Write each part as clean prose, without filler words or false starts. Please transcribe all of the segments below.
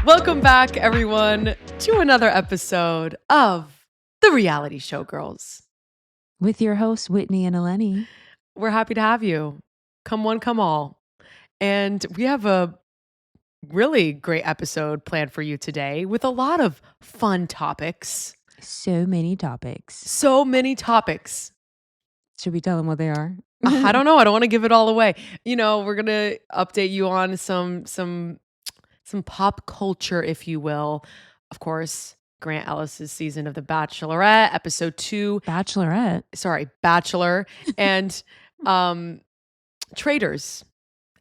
Welcome back, everyone, to another episode of The Reality Show Girls. With your hosts, Whitney and Eleni. We're happy to have you. Come one, come all. And we have a really great episode planned for you today with a lot of fun topics. So many topics. So many topics. Should we tell them what they are? I don't know. I don't want to give it all away. You know, we're going to update you on some pop culture, if you will. Of course, Grant Ellis's season of The Bachelorette, episode 2. Bachelorette. Sorry, Bachelor. And Traitors,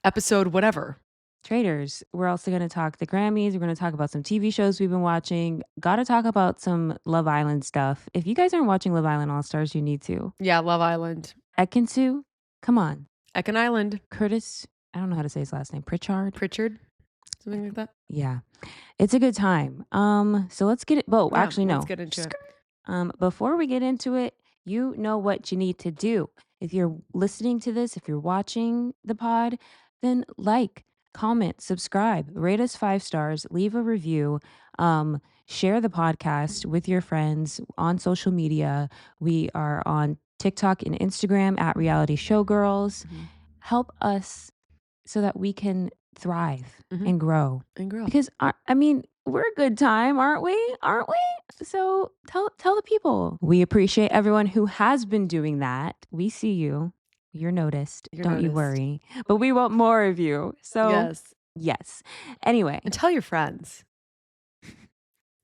episode whatever. Traitors. We're also going to talk the Grammys. We're going to talk about some TV shows we've been watching. Got to talk about some Love Island stuff. If you guys aren't watching Love Island All-Stars, you need to. Yeah, Love Island. Ekin Sue, come on. Ekin Island. Curtis, I don't know how to say his last name. Pritchard? Something like that. Yeah. It's a good time. So let's get it. Well, Yeah, actually, no. Let's get into it. Before we get into it, you know what you need to do. If you're listening to this, if you're watching the pod, then like, comment, subscribe, rate us 5 stars, leave a review, share the podcast with your friends on social media. We are on TikTok and Instagram at Reality Showgirls. Mhm. Help us so that we can thrive Mhm. and grow. And grow. Because I mean, we're a good time, aren't we? Aren't we? So tell the people. We appreciate everyone who has been doing that. We see you. You're noticed. You're Don't you noticed. worry. But we want more of you. So yes. Anyway. And tell your friends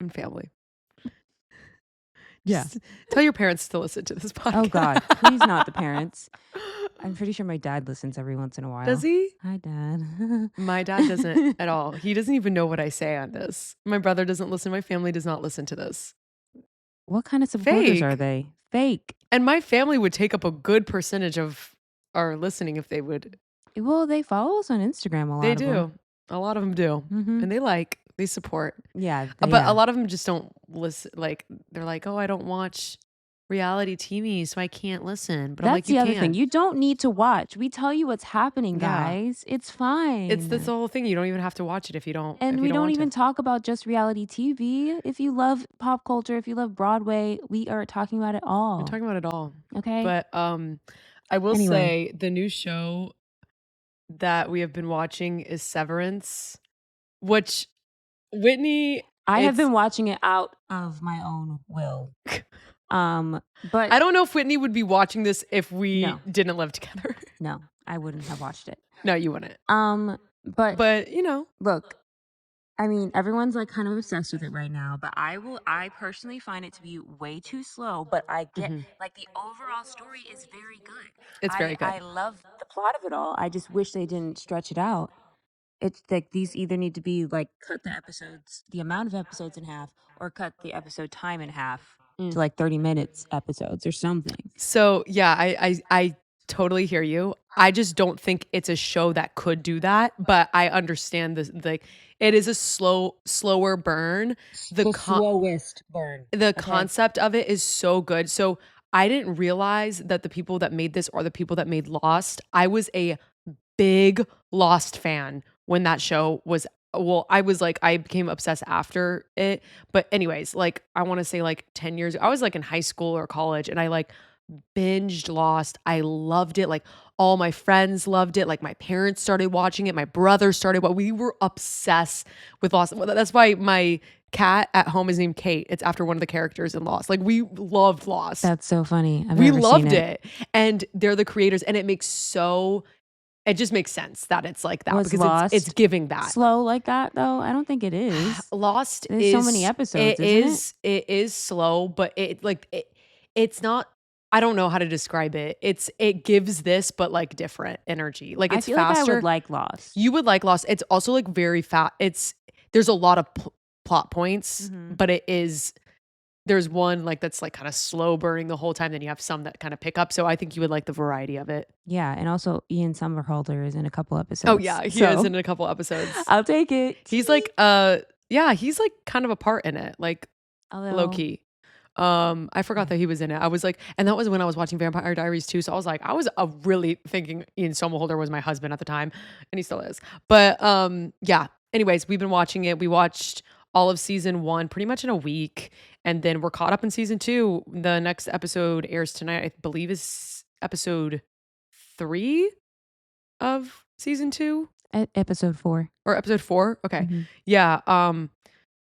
and family. Yeah. Just tell your parents to listen to this podcast. Oh God, please not the parents. I'm pretty sure my dad listens every once in a while. Does he? Hi, Dad. My dad doesn't at all. He doesn't even know what I say on this. My brother doesn't listen. My family does not listen to this. What kind of supporters Fake. are they? Fake. And my family would take up a good percentage of our listening if they would. Well, they follow us on Instagram a lot. They do. A lot of them do. Mm-hmm. And they support. Yeah. But a lot of them just don't listen. Like, they're like, oh, I don't watch reality TV, so I can't listen. But that's I'm like, you the other can. thing. You don't need to watch. We tell you what's happening, guys. It's fine. It's this whole thing. You don't even have to watch it if you don't. And if we you don't want even to. talk about just reality TV. If you love pop culture, if you love Broadway, we are talking about it all. We're talking about it all. Okay. But I will say the new show that we have been watching is Severance, which Whitney. I have been watching it out of my own will. But I don't know if Whitney would be watching this if we didn't live together. No, I wouldn't have watched it. No, you wouldn't. But you know, look, I mean, everyone's like kind of obsessed with it right now, but I personally find it to be way too slow, but I get like the overall story is very good. It's very good. I love the plot of it all. I just wish they didn't stretch it out. It's like these either need to be like cut the amount of episodes in half, or cut the episode time in half to like 30 minutes episodes or something. So yeah, I totally hear you. I just don't think it's a show that could do that, but I understand this. Like, it is a slower burn. The slowest burn. The concept of it is so good. So I didn't realize that the people that made this are the people that made Lost. I was a big Lost fan when that show was. Well, I became obsessed after it. But anyways, like, I want to say like 10 years ago, I was like in high school or college, and I like binged Lost. I loved it. Like, all my friends loved it. Like, my parents started watching it. My brother started. We were obsessed with Lost. That's why my cat at home is named Kate. It's after one of the characters in Lost. Like, we loved Lost. That's so funny. We loved it. And they're the creators, and it just makes sense that it's like that, because Lost it's giving that. Slow like that though? I don't think it is. Lost There's so many episodes. It is slow, but it's not. I don't know how to describe it. It gives this, but like different energy. Like, it's I feel faster. like I would like Lost. You would like Lost. It's also like very fast. There's a lot of plot points, but there's one like that's like kind of slow burning the whole time. Then you have some that kind of pick up. So I think you would like the variety of it. Yeah, and also Ian Somerhalder is in a couple episodes. Oh yeah, he is in a couple episodes. I'll take it. He's like he's like kind of a part in it, like low key. I forgot that he was in it. I was like, and that was when I was watching Vampire Diaries too. So I was like, I was really thinking Ian Somerhalder was my husband at the time, and he still is. But yeah, anyways, we've been watching it. We watched all of season 1 pretty much in a week, and then we're caught up in season 2. The next episode airs tonight, I believe is episode 3 of season 2 Episode 4. or episode 4. Okay. hmm Yeah, The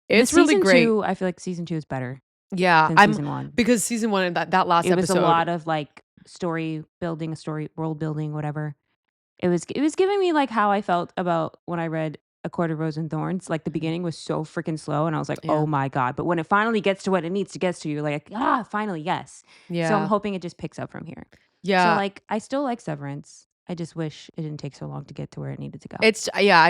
it's really season great. 2, I feel like season 2 is better Yeah, than I'm season 1. because season 1 and that last It was a episode. lot of like story building, a story world building, whatever. It was giving me like how I felt about when I read A Court of Rose and Thorns. Like the beginning was so freaking slow, and I was like, Yeah. oh my god! But when it finally gets to what it needs to get to, you're like, finally, yes. So I'm Yeah. hoping it just picks up from here. So Yeah. like, I still like Severance. I just wish it didn't take so long to get to where it needed to go. It's yeah,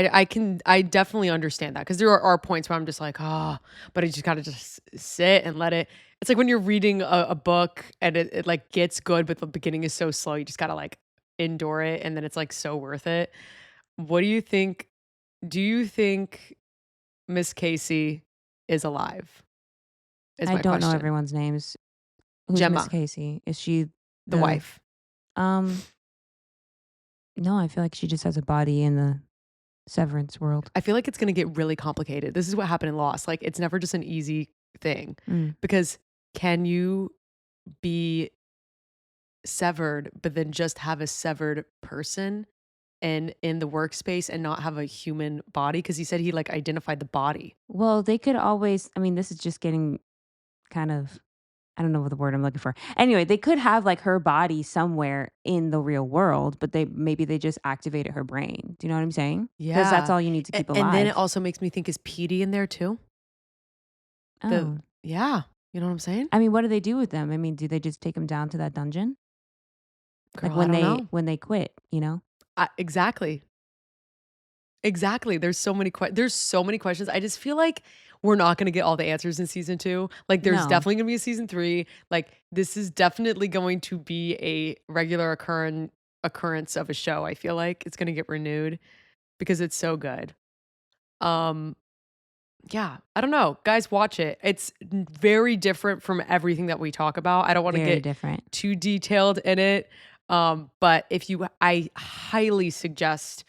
I definitely understand that because there are points where I'm just like, but I just gotta just sit and let it. It's like when you're reading a book and it like gets good, but the beginning is so slow, you just gotta like endure it, and then it's like so worth it. What do you think? Do you think Miss Casey is alive? Is I my don't know question. everyone's names. Who's Miss Gemma, Casey? Is she the wife. um? No, I feel like she just has a body in the Severance world. I feel like it's gonna get really complicated. This is what happened in Lost. Like it's never just an easy thing Mm. because can you be severed, but then just have a severed person and in the workspace and not have a human body? Because he said he like identified the body. Well, they could always. I mean, this is just getting kind of, I don't know what the word I'm looking for. Anyway, they could have like her body somewhere in the real world, but maybe they just activated her brain. Do you know what I'm saying? Because that's Yeah. all you need to keep And then it alive. also makes me think, is Petey in there too? The Oh, yeah. You know what I'm saying? I mean, what do they do with them? I mean, do they just take them down to that dungeon? Like Girl, I don't know. when they quit, you know? Exactly. Exactly. There's so many questions. I just feel like we're not going to get all the answers in season 2. Like there's No. definitely going to be a season 3. Like this is definitely going to be a regular occurrence of a show. I feel like it's going to get renewed because it's so good. Um yeah, I don't know. Guys, watch it. It's very different from everything that we talk about. I don't want to Very get different. too detailed in it. But I highly suggest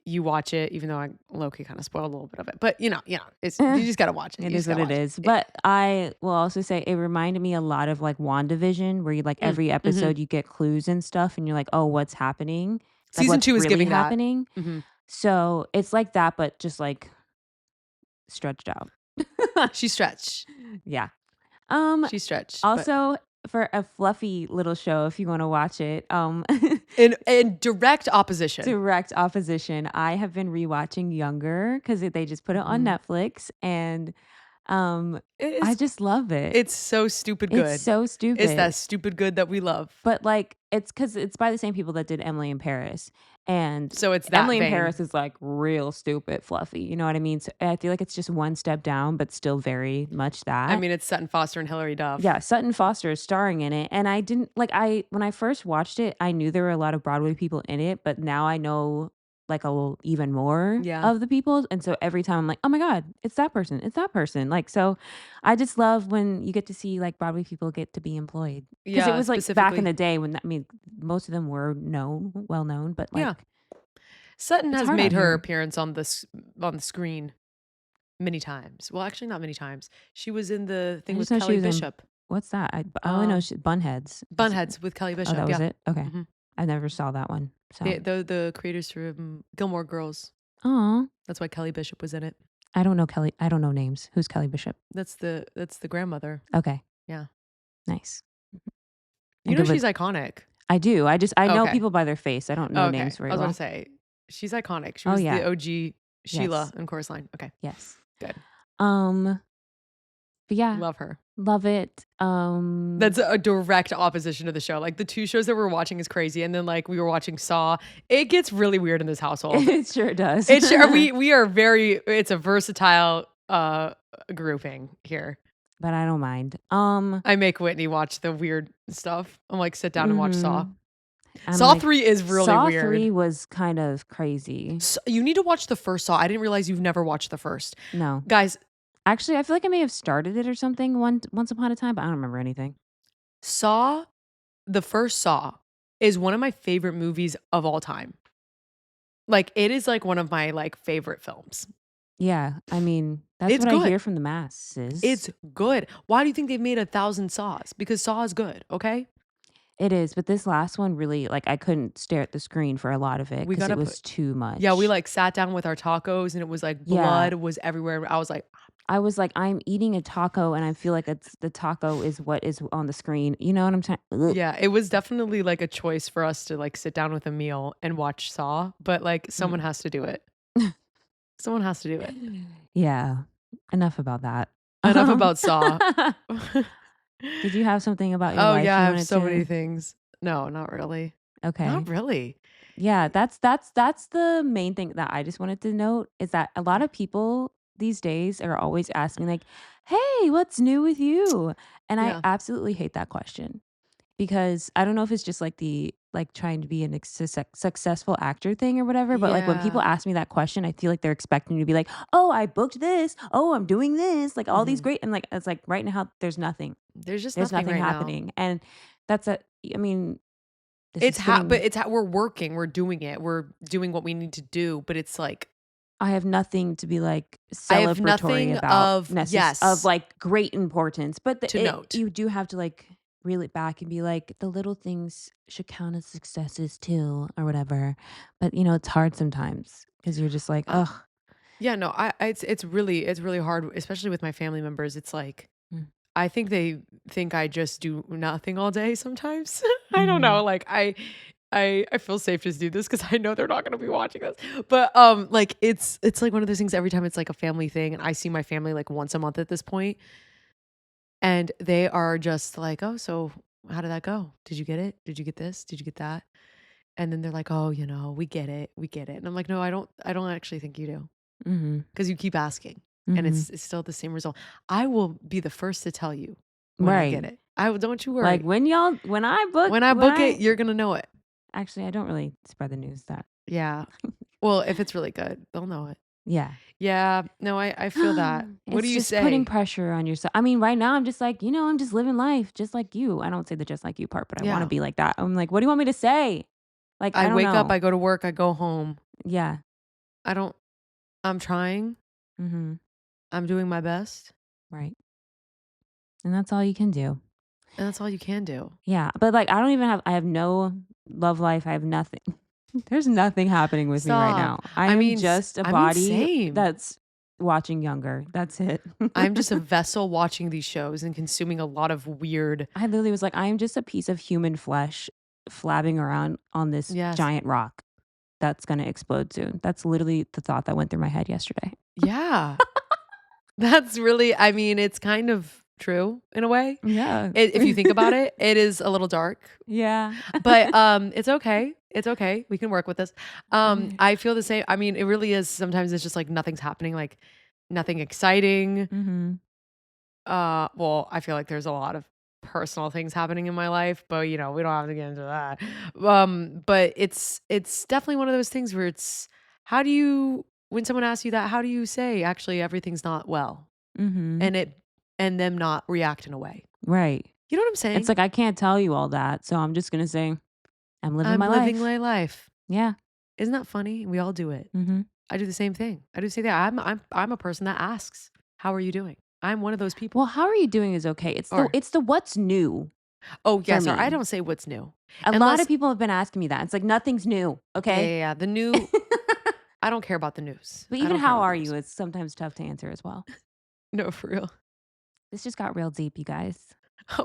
you watch it, even though I low-key kind of spoiled a little bit of it. But it's you just gotta watch it. It You is just what gotta it watch is. it. But I will also say it reminded me a lot of like WandaVision, where you like every Mhm. episode you get clues and stuff, and you're like, oh, what's happening? Like Season what's 2 is really giving that. happening? Mhm. So it's like that, but just like stretched out. She stretched. Yeah. Um She stretched, but Also for a fluffy little show, if you want to watch it, in direct opposition. direct opposition. I have been rewatching Younger because they just put it on Mhm. Netflix, and um It I is just love it. it's so stupid It's good. so It's stupid. that stupid good that we love. But, like, it's because it's by the same people that did Emily in Paris, and So it's that Emily in vein. Paris is, like, real stupid fluffy, you know what I mean? So, I feel like it's just one step down, but still very much I that. mean, it's Sutton Foster and Hilary Yeah, Duff. Sutton Foster is starring in it, and I didn't like, when I first watched it, I knew there were a lot of Broadway people in it, but now I know, like, a little even more Yeah. of the people, and so every time I'm like, "Oh my god, it's that person, it's that person." Like, so I just love when you get to see, like, Broadway people get to be employed because it Yeah, was, like, back in specifically. the day when I mean, most of them were well known, but, Yeah. like, Sutton it's has hard out made her here. appearance on the screen many times. Well, actually not many times. She was in the I thing just with know she Kelly was in Bishop. what's that? I only know Um, she Bunheads. Bunheads with Kelly Oh, that Bishop, was yeah. it? Okay. Mhm. I never saw that one, so. The creators from Gilmore Girls. Aw. That's why Kelly Bishop was in it. I don't know names. Who's Kelly Bishop? That's the grandmother. Okay, Yeah. nice. I'm You know good with she's iconic. I do. I know Okay. people by their face. I don't know names Okay. I very was about to well. say she's iconic. She Oh, was the yeah. OG Sheila Yes. in Chorus Line. Okay. Yes. Good. Um, but yeah, Love her. love it. That's a direct opposition to the show. Like the two shows that we're watching is crazy, and then like we were watching Saw. It gets really weird in this household. It sure does. We are very. It's a versatile grouping here. But I don't mind. I make Whitney watch the weird stuff. I'm like, sit down and watch Saw. Mhm. I'm Saw like 3 is really Saw weird. 3 was kind of crazy. You need to watch the first Saw. I didn't realize you've never watched the first. No. Guys, Actually, I feel like I may have started it or something once upon a time, but I don't remember anything. Saw, the first Saw, is one of my favorite movies of all time. Like, it is like one of my like favorite films. Yeah, I mean, that's It's what I good. hear from the masses. It's good. Why do you think they've made 1,000 Saws? Because Saw is good, okay? It is, but this last one really like, I couldn't stare at the screen for a lot of it We because it gotta put was too Yeah, we, much. like, sat down with our tacos, and it was, like, Yeah. blood was everywhere. I was like, I was like, "I'm eating a taco, and I feel like it's the taco is what is on the screen." You know what I'm saying? yeah, it was definitely, like, a choice for us to, like, sit down with a meal and watch Saw, but, like, someone Mm. has to do it. Someone has to do it. Yeah, enough about that. Enough about Saw. Did you have something about your Oh, life yeah, I you have wanted so many to things. No, not really. Not Okay. really. Yeah, that's the main thing that I just wanted to note is that a lot of people these days are always asking like, "Hey, what's new with you?" And I Yeah. absolutely hate that question because I don't know if it's just like the like trying to be an successful actor thing or whatever, but like when people Yeah. ask me that question, I feel like they're expecting me to be like, "Oh, I booked this. Oh, I'm doing this." Like all these Mhm. great and like it's like right now there's nothing. There's just There's nothing nothing right now. happening. And that's a I mean, this It's is but getting we're working, we're doing it, we're doing what we need to do, but it's like, I have nothing to be, like, I have celebratory nothing about of of, yes, like, great importance, but to note. you do have to, like, reel it back and be like, "The little things should count as successes too," or whatever, but, you know, it's hard sometimes because 'cause you're just like, Uh, "Ugh." yeah, no, it's really hard, especially with my family members. It's like, Mm, I think they think I just do nothing all day sometimes. I don't know, mhm, like, I feel safe to do this because I know they're not gonna be watching this. But, like, it's like one of those things every time it's like a family thing, and I see my family, like, once a month at this point, and they are just like, "Oh, so how did that go? Did you get it? Did you get this? Did you get that?" And then they're like, "Oh, we get it, we get it." And I'm like, "No, I don't actually think you do, mhm, because you keep asking, and mhm. it's still the same result. I will be the first to tell you when I get Right. it. I will don't you Like, worry. book When I when book it, I you're gonna know it." actually, I don't really spread the news that Yeah. Well, if it's really good, they'll know it. yeah. Yeah. No, I feel that. What do It's you just putting say? pressure on yourself. I mean, right now I'm just like, I'm just living life just like you. I don't say the just like you part, but I want to Yeah. be like that. I'm like, what do you want me to say? Like, I I don't wake up, know. I go to work, I go home. Yeah. I don't I'm trying. Mhm. I'm doing my best, Right. And that's all you can do. and that's all you can do. Yeah. But like I have no love life. I have nothing. There's nothing happening with me right Stop. now. I am just a I mean, body same. that's watching younger. That's it. I'm just a vessel watching these shows and consuming a lot of weird. I literally was like, I am just a piece of human flesh flabbing around on this Yes. giant rock that's gonna explode soon. That's literally the thought that went through my head yesterday. Yeah. That's really, I mean, it's kind of true in a way. Yeah. If you think about it, it is a little dark, Yeah. but, it's okay. It's okay. We can work with this. I feel the same. I mean, it really is sometimes it's just like nothing's happening, like nothing exciting. Mhm. Well, I feel like there's a lot of personal things happening in my life, but we don't have to get into that. But it's definitely one of those things where it's how do you when someone asks you that, how do you say actually everything's not well? Mhm. And it and them not react in a way. Right. You know what I'm It's saying? like I can't tell you all that, so I'm just gonna say, "I'm living I'm my living life." my life. Yeah. Isn't that funny? We all do it. Mhm. I do the same thing. I do the same thing. I'm a person that asks, "How are you doing?" I'm one of those Well, people. how are you doing is okay. Or, It's the what's new "Oh, for yes," or I me. don't say what's new. A lot of Unless people have been asking me that. It's like nothing's new, yeah, yeah, okay? yeah. The new I don't care about the news. But I even don't care how about the are you? news. It's sometimes tough to answer as well. No, for real. This just got real deep, you guys.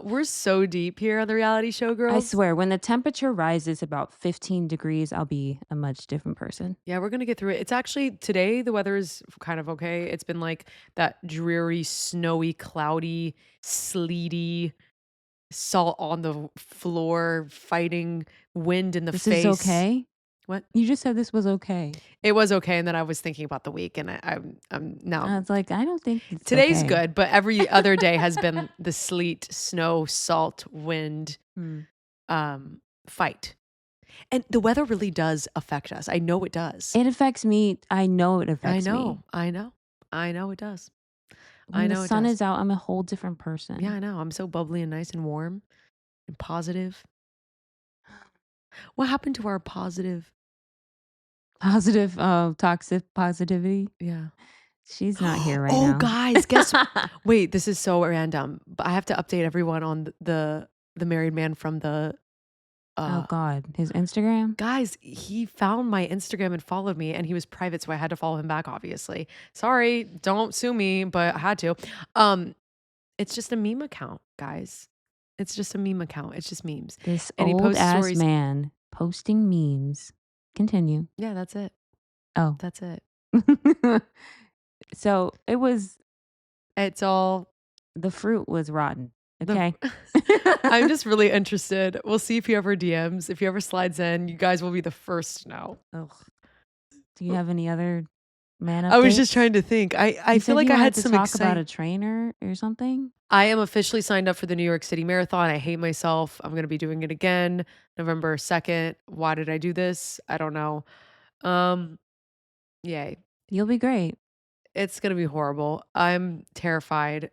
We're so deep here on the reality show, I girls. swear, when the temperature rises about 15 degrees, I'll be a much different person. Yeah, we're gonna get through it. It's actually today the weather is kind of okay. It's been like that dreary, snowy, cloudy, sleety, salt on the floor, fighting wind in the This is face. okay? What? You just said this was okay. It was okay, and then I was thinking about the week, and I'm now I was like, I don't think it's today's okay. good, but every other day has been the sleet, snow, salt, wind, Hmm. fight. And the weather really does affect us. I know it does. It affects me. I know it I affects me. know. I know. I know it does. I When the know it sun does. is out, I'm a whole different Yeah, person. I know. I'm so bubbly and nice and warm and positive. What happened to our positive? Positive, toxic positivity. Yeah. She's not here right Oh, now. guys, guess wait, this is so random, but I have to update everyone on the married man from the Oh uh God, his Instagram? guys, he found my Instagram and followed me and he was private, so I had to follow him back, obviously. Sorry, don't sue me, but I had to. Um, it's just a meme account, guys. It's just a meme account. It's just memes. This And he old posts ass stories. man posting memes. Continue. Yeah, that's it. Oh. That's it. So it was It's all the fruit was rotten. the Okay. I'm just really interested. We'll see if he ever DMs. If he ever slides in, you guys will be the first to know. Ugh. Do you have any other man I was just updates? trying to think. I You feel said like you I wanted had to some talk about exciting. a trainer or something? I am officially signed up for the New York City Marathon. I hate myself. I'm going to be doing it again November 2nd. Why did I do this? I don't know. Um, yay. You'll be great. It's going to be horrible. I'm terrified.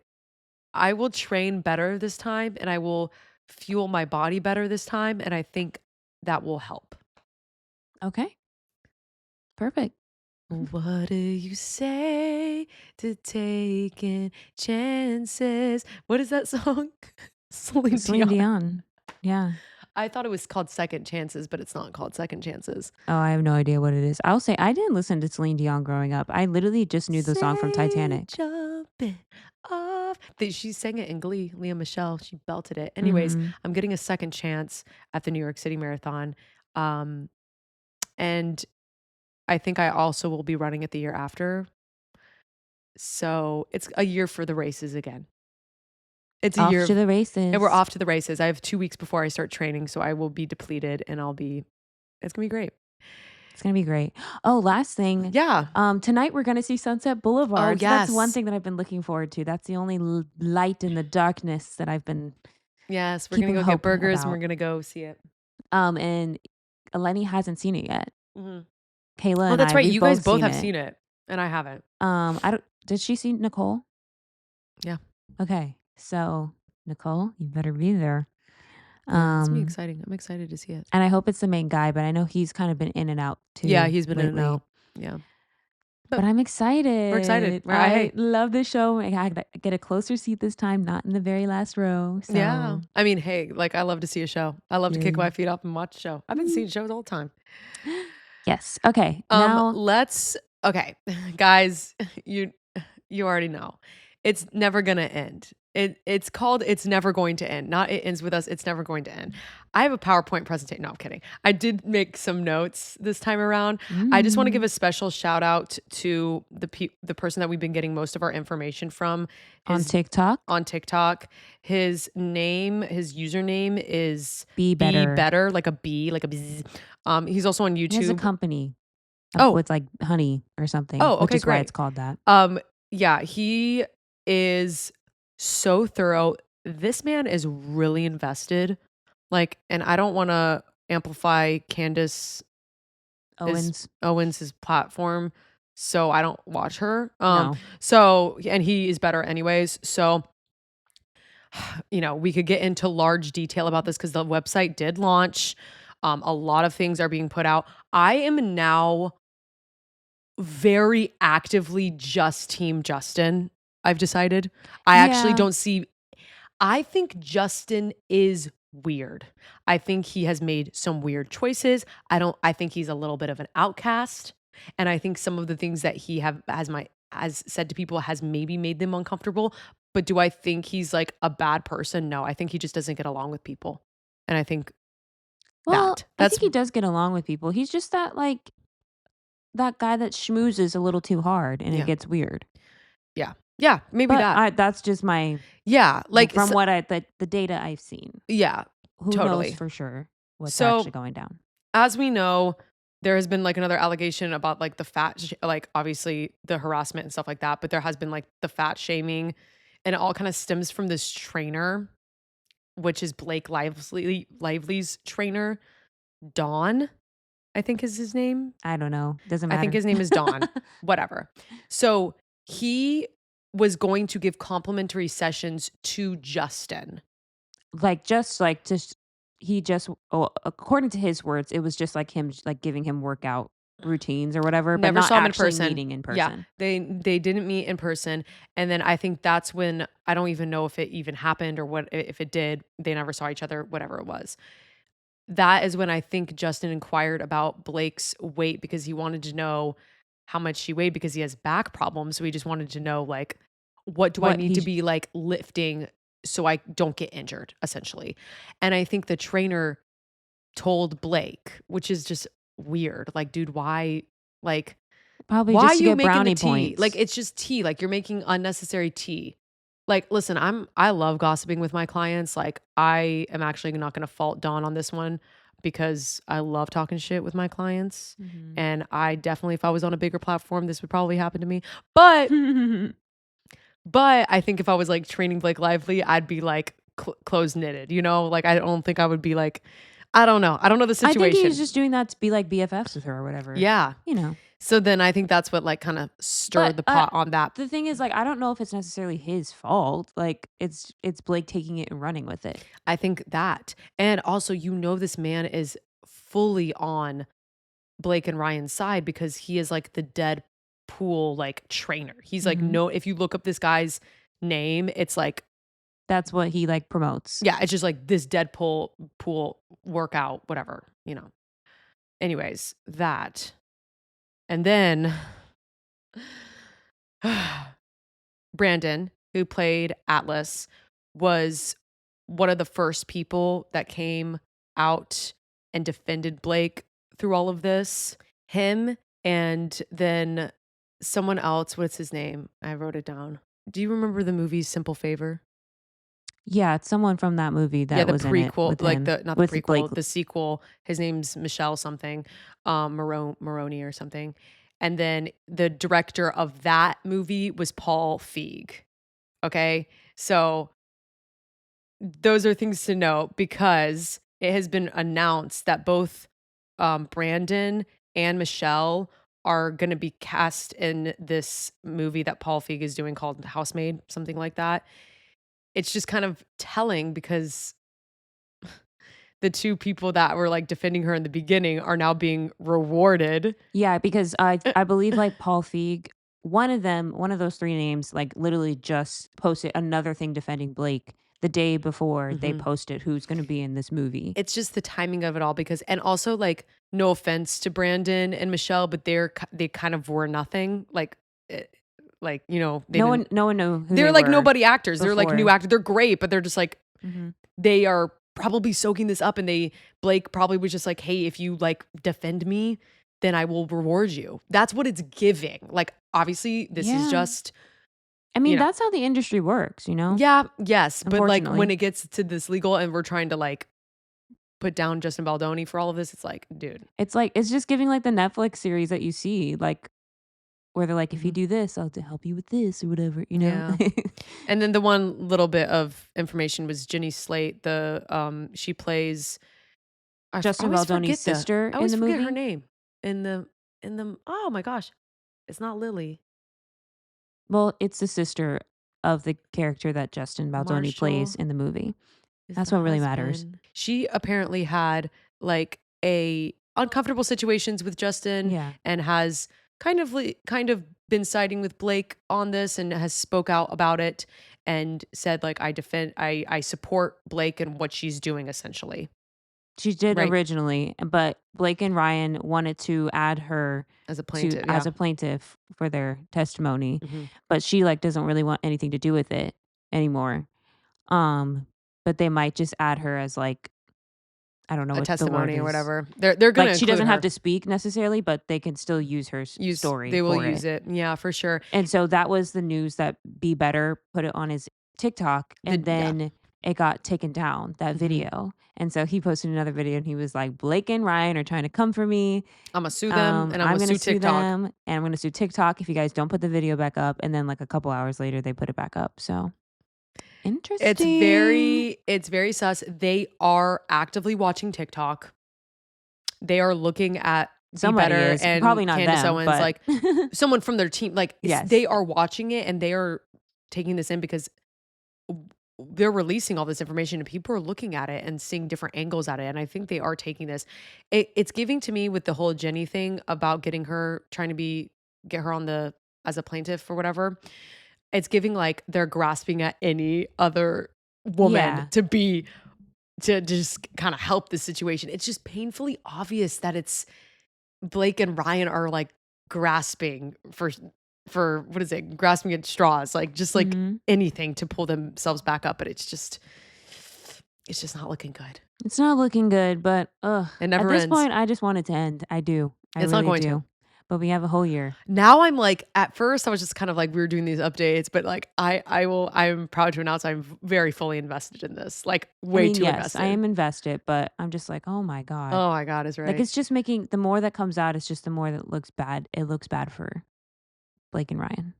I will train better this time and I will fuel my body better this time. And I think that will help. Okay. Perfect. What do you say to taking chances? What is that song? Celine Celine Dion. Dion. Yeah. I thought it was called Second Chances, but it's not called Second Chances. Oh, I have no idea what it is. I'll say I didn't listen to Celine Dion growing up. I literally just knew the song from Say Titanic. jumping off. She sang it in Glee, Leah Michelle. She belted it. Anyways, Mhm. I'm getting a second chance at the New York City Marathon. Um, and I think I also will be running it the year after. So it's a year for the races again. It's a Off year to of, the and we're races. off to the races. I have 2 weeks before I start training, so I will be depleted and it's gonna be great. It's gonna be great. Oh, last thing. Yeah. Tonight we're gonna see Sunset Oh, Boulevard. So that's one yes. thing that I've been looking forward to. That's the only light in the darkness that I've been Yes. We're gonna keeping go get hope burgers and we're about. gonna go see it. And Eleni hasn't seen it yet. Mhm. Kayla Oh, and that's I, right. we've You guys both both seen have it. seen it, and I haven't. I don't. Did she see Nicole? Yeah. Okay, so Nicole, you better be there. Yeah, it's gonna be Um, exciting. I'm excited to see it. and I hope it's the main guy, but I know he's kind of been in and out Yeah, too he's been in and lately. out. Yeah. But But I'm we're excited. excited. We're I hey. love this show. I get a closer seat this time, not in the very last row. Yeah. So, I mean, hey, like I love to see a show. I love to kick my yay. feet up and watch a show. I've been Mm. seeing shows all the time. Yes. Okay. Now, Let's okay, guys, you already know. It's never gonna end. It's called It's Never Going to End. Not It Ends With Us, It's Never Going to End. I have a PowerPoint presentation. No, I'm kidding. I did make some notes this time around. I just want to give mm, a special shout out to the person that we've been getting most of our information from. on His TikTok, on TikTok. His username is be Be better. Better, like a bee, like a bzz. He's also on He has a YouTube. company Oh, with like honey or something, oh, which okay, is why great. it's called that. Um, yeah, he is so thorough. This man is really invested. Like, and I don't want to amplify Candace is Owens. Owens' platform, so I don't watch her. No. So and he is better anyways. So we could get into large detail about this because the website did launch. A lot of things are being put out. I am now very actively just team Justin. I've decided. I actually Yeah. don't see I think Justin is weird. I think he has made some weird choices. I think he's a little bit of an outcast. And I think some of the things that he has said to people has maybe made them uncomfortable. But do I think he's like a bad person? No, I think he just doesn't get along with people. And I think Well, I that's think he does get along with people. He's just that guy that schmoozes a little too hard and it yeah. gets weird. Yeah. Yeah, maybe But that. that's just my Yeah, like from what the data I've seen. yeah, Who knows totally. for sure what's So actually going down? as we know, there has been like another allegation about like the like obviously the harassment and stuff like that, but there has been like the fat shaming, and it all kind of stems from this trainer, which is Blake Lively's trainer, Dawn, I think is his name. I don't know. Doesn't I think matter. his name is Dawn, whatever. So he was going to give complimentary sessions to Justin. Just he just according to his words, it was just like him like giving him workout routines or whatever, but Never not saw him in actually person. meeting in Yeah, person. they didn't meet in person, and then I think that's when I don't even know if it even happened or what if it did. They never saw each other, whatever it was. That is when I think Justin inquired about Blake's weight because he wanted to know how much she weighed because he has back problems. So he just wanted to know, like, what do I What need to he be like lifting so I don't get injured, essentially. And I think the trainer told Blake, which is just weird. Like, dude, like, probably why are just to you get making the brownie tea? Like, points. it's just tea. Like, you're making unnecessary tea. Like, listen, I love gossiping with my clients. Like, I am actually not gonna fault Dawn on this one because I love talking shit with my clients. And I definitely, if I was on a bigger platform, this would probably happen to me. But Mhm. but I think if I was like training Blake Lively, I'd be like close knitted, you know? Like, I don't think I would be like, I don't know. I don't know the I think he was situation. just doing that to be like BFFs with her or whatever, Yeah. you know. So then I think that's what like kind of But, stirred the pot on that. the thing is, like, I don't know if it's necessarily his fault. Like, it's Blake taking it and running with it. I think that. And also, this man is fully on Blake and Ryan's side because he is like the Deadpool like trainer. He's like, Mhm. no, if you look up this guy's name, it's like, That's what he, like, promotes. yeah, it's just like this Deadpool pool workout, whatever, you know. Anyways, that. And then Brandon, who played Atlas, was one of the first people that came out and defended Blake through all of this. Him and then someone else, what's his name? I wrote it down. Do you remember the movie Simple Favor? Yeah, it's someone from that movie Yeah, that the was in it prequel, with like him, the not the with Blake. prequel, the sequel. His name's Michelle something, Maroney or something. And then the director of that movie was Paul Feig. Okay. So those are things to note because it has been announced that both Brandon and Michelle are going to be cast in this movie that Paul Feig is doing called Housemaid, something like that. It's just kind of telling because the two people that were like defending her in the beginning are now being rewarded. Yeah, because I believe, like, Paul Feig, one of those 3 names, like, literally just posted another thing defending Blake the day before they Mhm. posted who's gonna be in this movie. It's just the timing of it all because and also, like, no offense to Brandon and Michelle, but they kind of were nothing, eh, like, they didn't No one knew who they're they like were nobody actors, they're like new before. actors, they're great, but they're just like Mhm. they are probably soaking this up and Blake probably was just like, "Hey, if you, like, defend me, then I will reward you." That's what it's giving, like, obviously, this is Yeah. just, I you mean, know that's how the industry works, you know, Yeah, yes, but, like, when unfortunately. it gets to this legal and we're trying to, like, put down Justin Baldoni for all of this, it's like, dude. It's like it's just giving, like, the Netflix series that you see, like, where they're like, "If you Mhm. do this, I'll help you with this," or whatever, you know? Yeah. And then the one little bit of information was Jenny Slate, she plays I Justin always Baldoni's forget sister I in always the forget her movie. name oh my gosh, it's not Lily. Well, it's the sister of the character that Justin Baldoni plays Marshall in the movie. is That's the what really matters. husband. She apparently had, like, a uncomfortable situations with Justin Yeah. and has kind of been siding with Blake on this and has spoke out about it and said, like, I support Blake and what she's doing essentially, She did right? originally, but Blake and Ryan wanted to add her As a to plaintiff, as yeah. a plaintiff for their testimony, Mhm. but she, like, doesn't really want anything to do with it anymore. Um, but they might just add her as, like, I don't know A what the word testimony or is. whatever. They're gonna Like, she include doesn't have her. to speak necessarily, but they can still use her story They will for use it. it. Yeah, for sure. And so that was the news that Be Better put it on his TikTok, and Yeah. then it got taken down, that Mhm. video. And so he posted another video and he was like, "Blake and Ryan are trying to come for me. Imma sue them and I'm Imma gonna sue sue TikTok. them and I'm gonna sue TikTok if you guys don't put the video back up." And then, like, a couple hours later, they put it back up. So interesting. It's very sus. They are actively watching TikTok. They are looking at Be Somebody Better is and probably not Candace them, Owens, but like, someone from their team, like, yes. they are watching it and they are taking this in because they're releasing all this information and people are looking at it and seeing different angles at it. And I think they are taking this. It's giving to me with the whole Jenny thing about getting her, trying to get her on the, as a plaintiff or whatever. It's giving like they're grasping at any other woman Yeah. to just kind of help the situation. It's just painfully obvious that it's Blake and Ryan are like grasping for what is it? Grasping at straws, like just like Mhm. anything to pull themselves back up, but it's just not looking good. It's not looking good, but, ugh, It at never this ends. point, I just want it to end. I do. I It's not really going to. do. But we have a whole year. Now I'm like, at first I was just kind of like we were doing these updates, but like I'm proud to announce I'm very fully invested in this. Like I way mean, too yes, I invested. am invested, but I'm just like, "Oh my god." Oh my God, is Like, right. it's just making the more that comes out, it's just the more that looks bad. It looks bad for Blake and Ryan.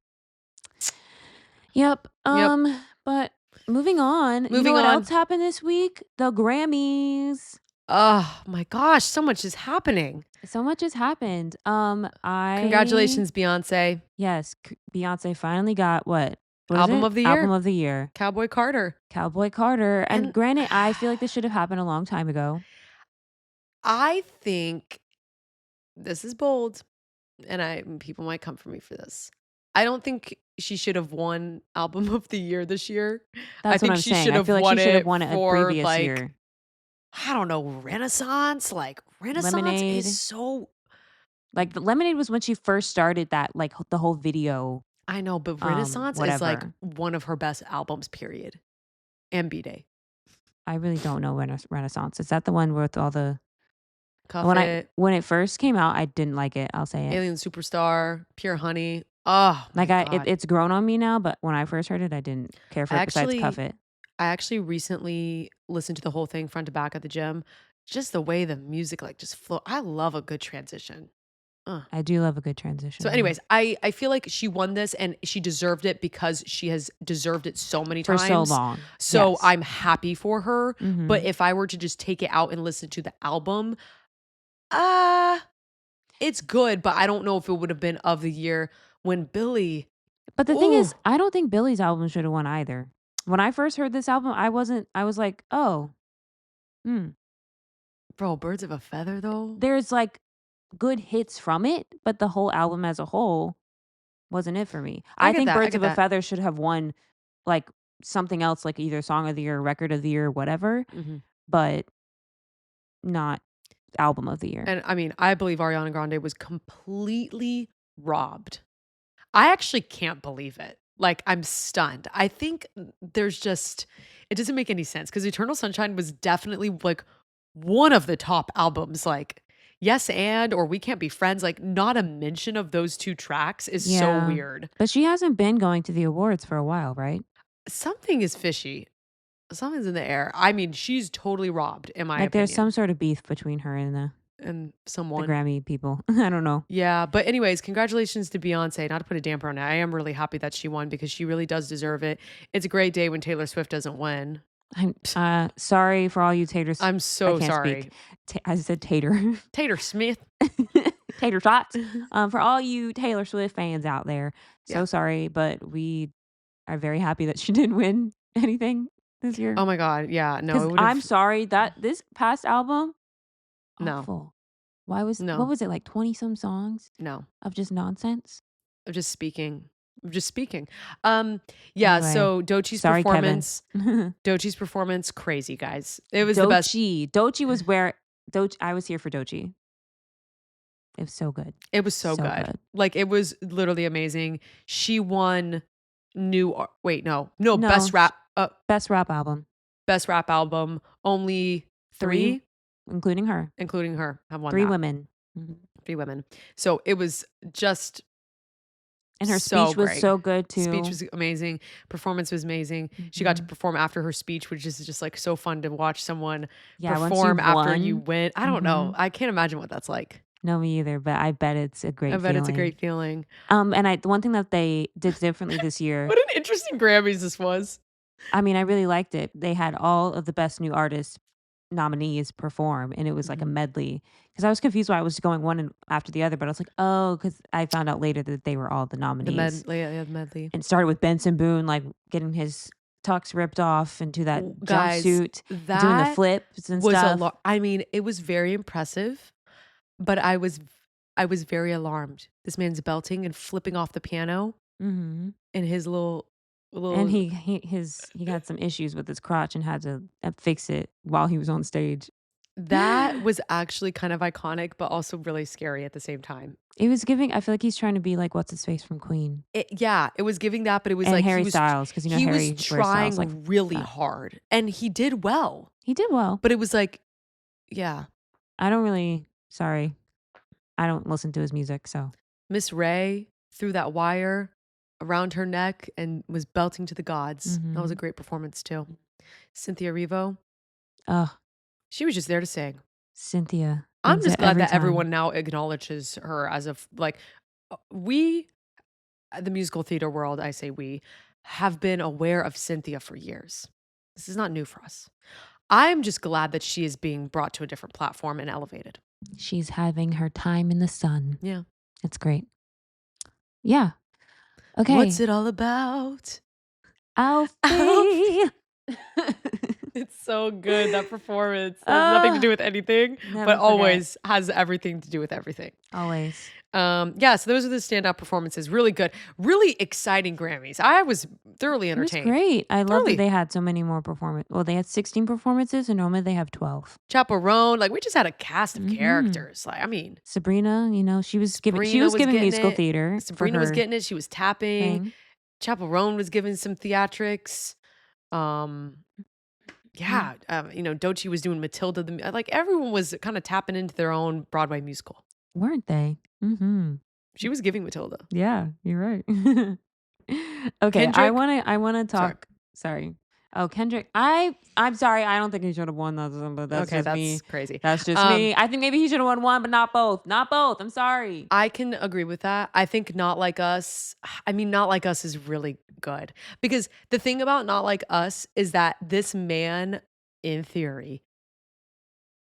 Yep. Yep. But moving on, you know Moving what on. else happened this week? The Grammys. Oh my gosh, so much is happening. So much has happened. I Congratulations, Beyonce. yes, Beyonce finally got what is Album it? of the Album year, of the year. Cowboy Carter. Cowboy Carter. And And granted, I feel like this should have happened a long time ago. I think this is bold, and people might come for me for this. I don't think she should have won album of the year this year. I That's what think I'm she saying. should I have feel like she won should have it won it a for previous like, year. I don't know, Renaissance. Like Renaissance is Lemonade. so, Like the Lemonade was when she first started that like the whole video I know, but Renaissance is like whatever. one of her best albums, period. And B-Day. I really don't know Renaissance. Is that the one with all the Cuff It, when it first came out, I didn't like it. I'll say it. Alien Superstar, Pure Honey. Oh Like my God. it's grown on me now, but when I first heard it, I didn't care for I it besides Cuff actually It. I actually recently listened to the whole thing front to back at the gym. Just the way the music like just flow. I love a good transition. Ugh. I do love a good So transition though. anyways, I feel like she won this and she deserved it because she has deserved it so many For so times. long. So Yes. I'm happy for her. But Mhm. if I were to just take it out and listen to the album, uh it's good, but I don't know if it would have been of the year when Billy. But the thing is, Oh, I don't think Billy's album should have won either. When I first heard this album, I was like, "Oh, hmm." bro, Birds of a Feather though. There's like good hits from it, but the whole album as a whole wasn't it for me. I I get think that. I Birds get of a that. Feather should have won like something else, like either Song of the Year, Record of the Year, whatever, Mhm. but not Album of the Year. And I mean, I believe Ariana Grande was completely robbed. I actually can't believe it. Like, I'm stunned. I think there's just, it doesn't make any sense because Eternal Sunshine was definitely like one of the top albums. Like, Yes and or We Can't Be Friends, like, not a mention of those two tracks is so Yeah. weird. But she hasn't been going to the awards for a while, right? Something is fishy. Something's in the air. I mean, she's totally robbed, in my Like there's opinion. some sort of beef between her and And the someone. Grammy people. I don't know. Yeah, but anyways, congratulations to Beyonce. Not to put a damper on it, I am really happy that she won because she really does deserve it. It's a great day when Taylor Swift doesn't win. I'm sorry for all you taters. I'm I so can't speak. sorry. I said tater. Tater Smith. Tater tots. For all you Taylor Swift fans out there, Yeah. so sorry, but we are very happy that she didn't win anything this year. Oh my God. Yeah. No, Because it would I'm have. sorry that this past album, No, awful. What no, was it, like 20 some songs no. of just nonsense? I'm just speaking. I'm just speaking. Um, yeah, Anyway, so sorry, Kevin. Dochi's performance, crazy guys. It was the best. Dochi was where I was here for Dochi. It was so good. It was so So good. good. Like it was literally amazing. She won wait, no. No, No, best rap album. best rap album. Only 3, 3, including her. including her, have won 3 that. women. Mhm. 3 women. So it was just And her so speech was great. so good Speech too. was amazing. Performance was amazing. She got to Mhm. perform after her speech, which is just like so fun to watch someone Yeah, once perform you've after you won. win. I don't know. Mhm. I can't imagine what that's like. No, me either, but I bet it's a I great bet it's a feeling. great feeling. And the one thing that they did differently this year, What an interesting Grammys this was. I mean, I really liked it. They had all of the best new artists nominees perform, and it was like a Mhm. medley. Because I was confused why I was going one after the other, but I was like, oh, because I found out later that they were all the nominees. The medley. And it started with Benson Boone, like getting his TikToks ripped off into that Guys, jumpsuit, doing the that flips and was a stuff. lot. I mean, it was very impressive, but I was very alarmed. This man's belting and flipping off the piano Mhm. in his little And little he had some issues with his crotch and had to fix it while he was on stage. that was actually kind of iconic, but also really scary at the same time. It was giving I feel like he's trying to be like what's his face from Queen Yeah, it was giving that, but it was and like Harry Styles because he was Harry wears styles like trying really that. hard and he did well, He did well. but it was like, yeah, I don't really sorry. I don't listen to his music, so Miss Ray threw that wire around her neck and was belting to the gods. That was a mhm. great performance too. Cynthia Erivo, Ugh, she was just there to sing. Cynthia I'm brings it just glad every that time. everyone now acknowledges her as like we, the musical theater world, I say we, have been aware of Cynthia for years. This is not new for us. I'm just glad that she is being brought to a different platform and elevated. She's having her time in the sun. Yeah. It's great. Yeah. What's Okay. it all about? Alf. Alfie. It's so good, that performance. It has nothing to do Ah, with anything, but never forget. always has everything to do with everything. Always. Yeah, so those are the standout performances. Really good, really exciting Grammys. I was thoroughly It was entertained. great. I love that Thoroughly. they had so many more well, they had 16 performances and normally they have 12. Chaperone, like we just had a cast of Mhm. characters. Like, I mean, Sabrina, she Sabrina was was giving getting musical it. theater for Sabrina was her getting it. She was tapping. thing. Chaperone was giving some theatrics. Um, Yeah. yeah, Doechii was doing Matilda. Like everyone was kind of tapping into their own Broadway musical. Weren't they? Mhm. She was giving Matilda. Yeah, you're right. Okay, Kendrick, I wanna sorry. talk sorry. Oh, Kendrick, I'm sorry, I don't think he should have won that, but that's Okay, just that's me. crazy. That's just me. I think maybe he should have won one, but not both. Not both. I'm sorry. I can agree with that. I think Not Like Us, I mean, Not Like Us is really good because the thing about Not Like Us is that this man, in theory,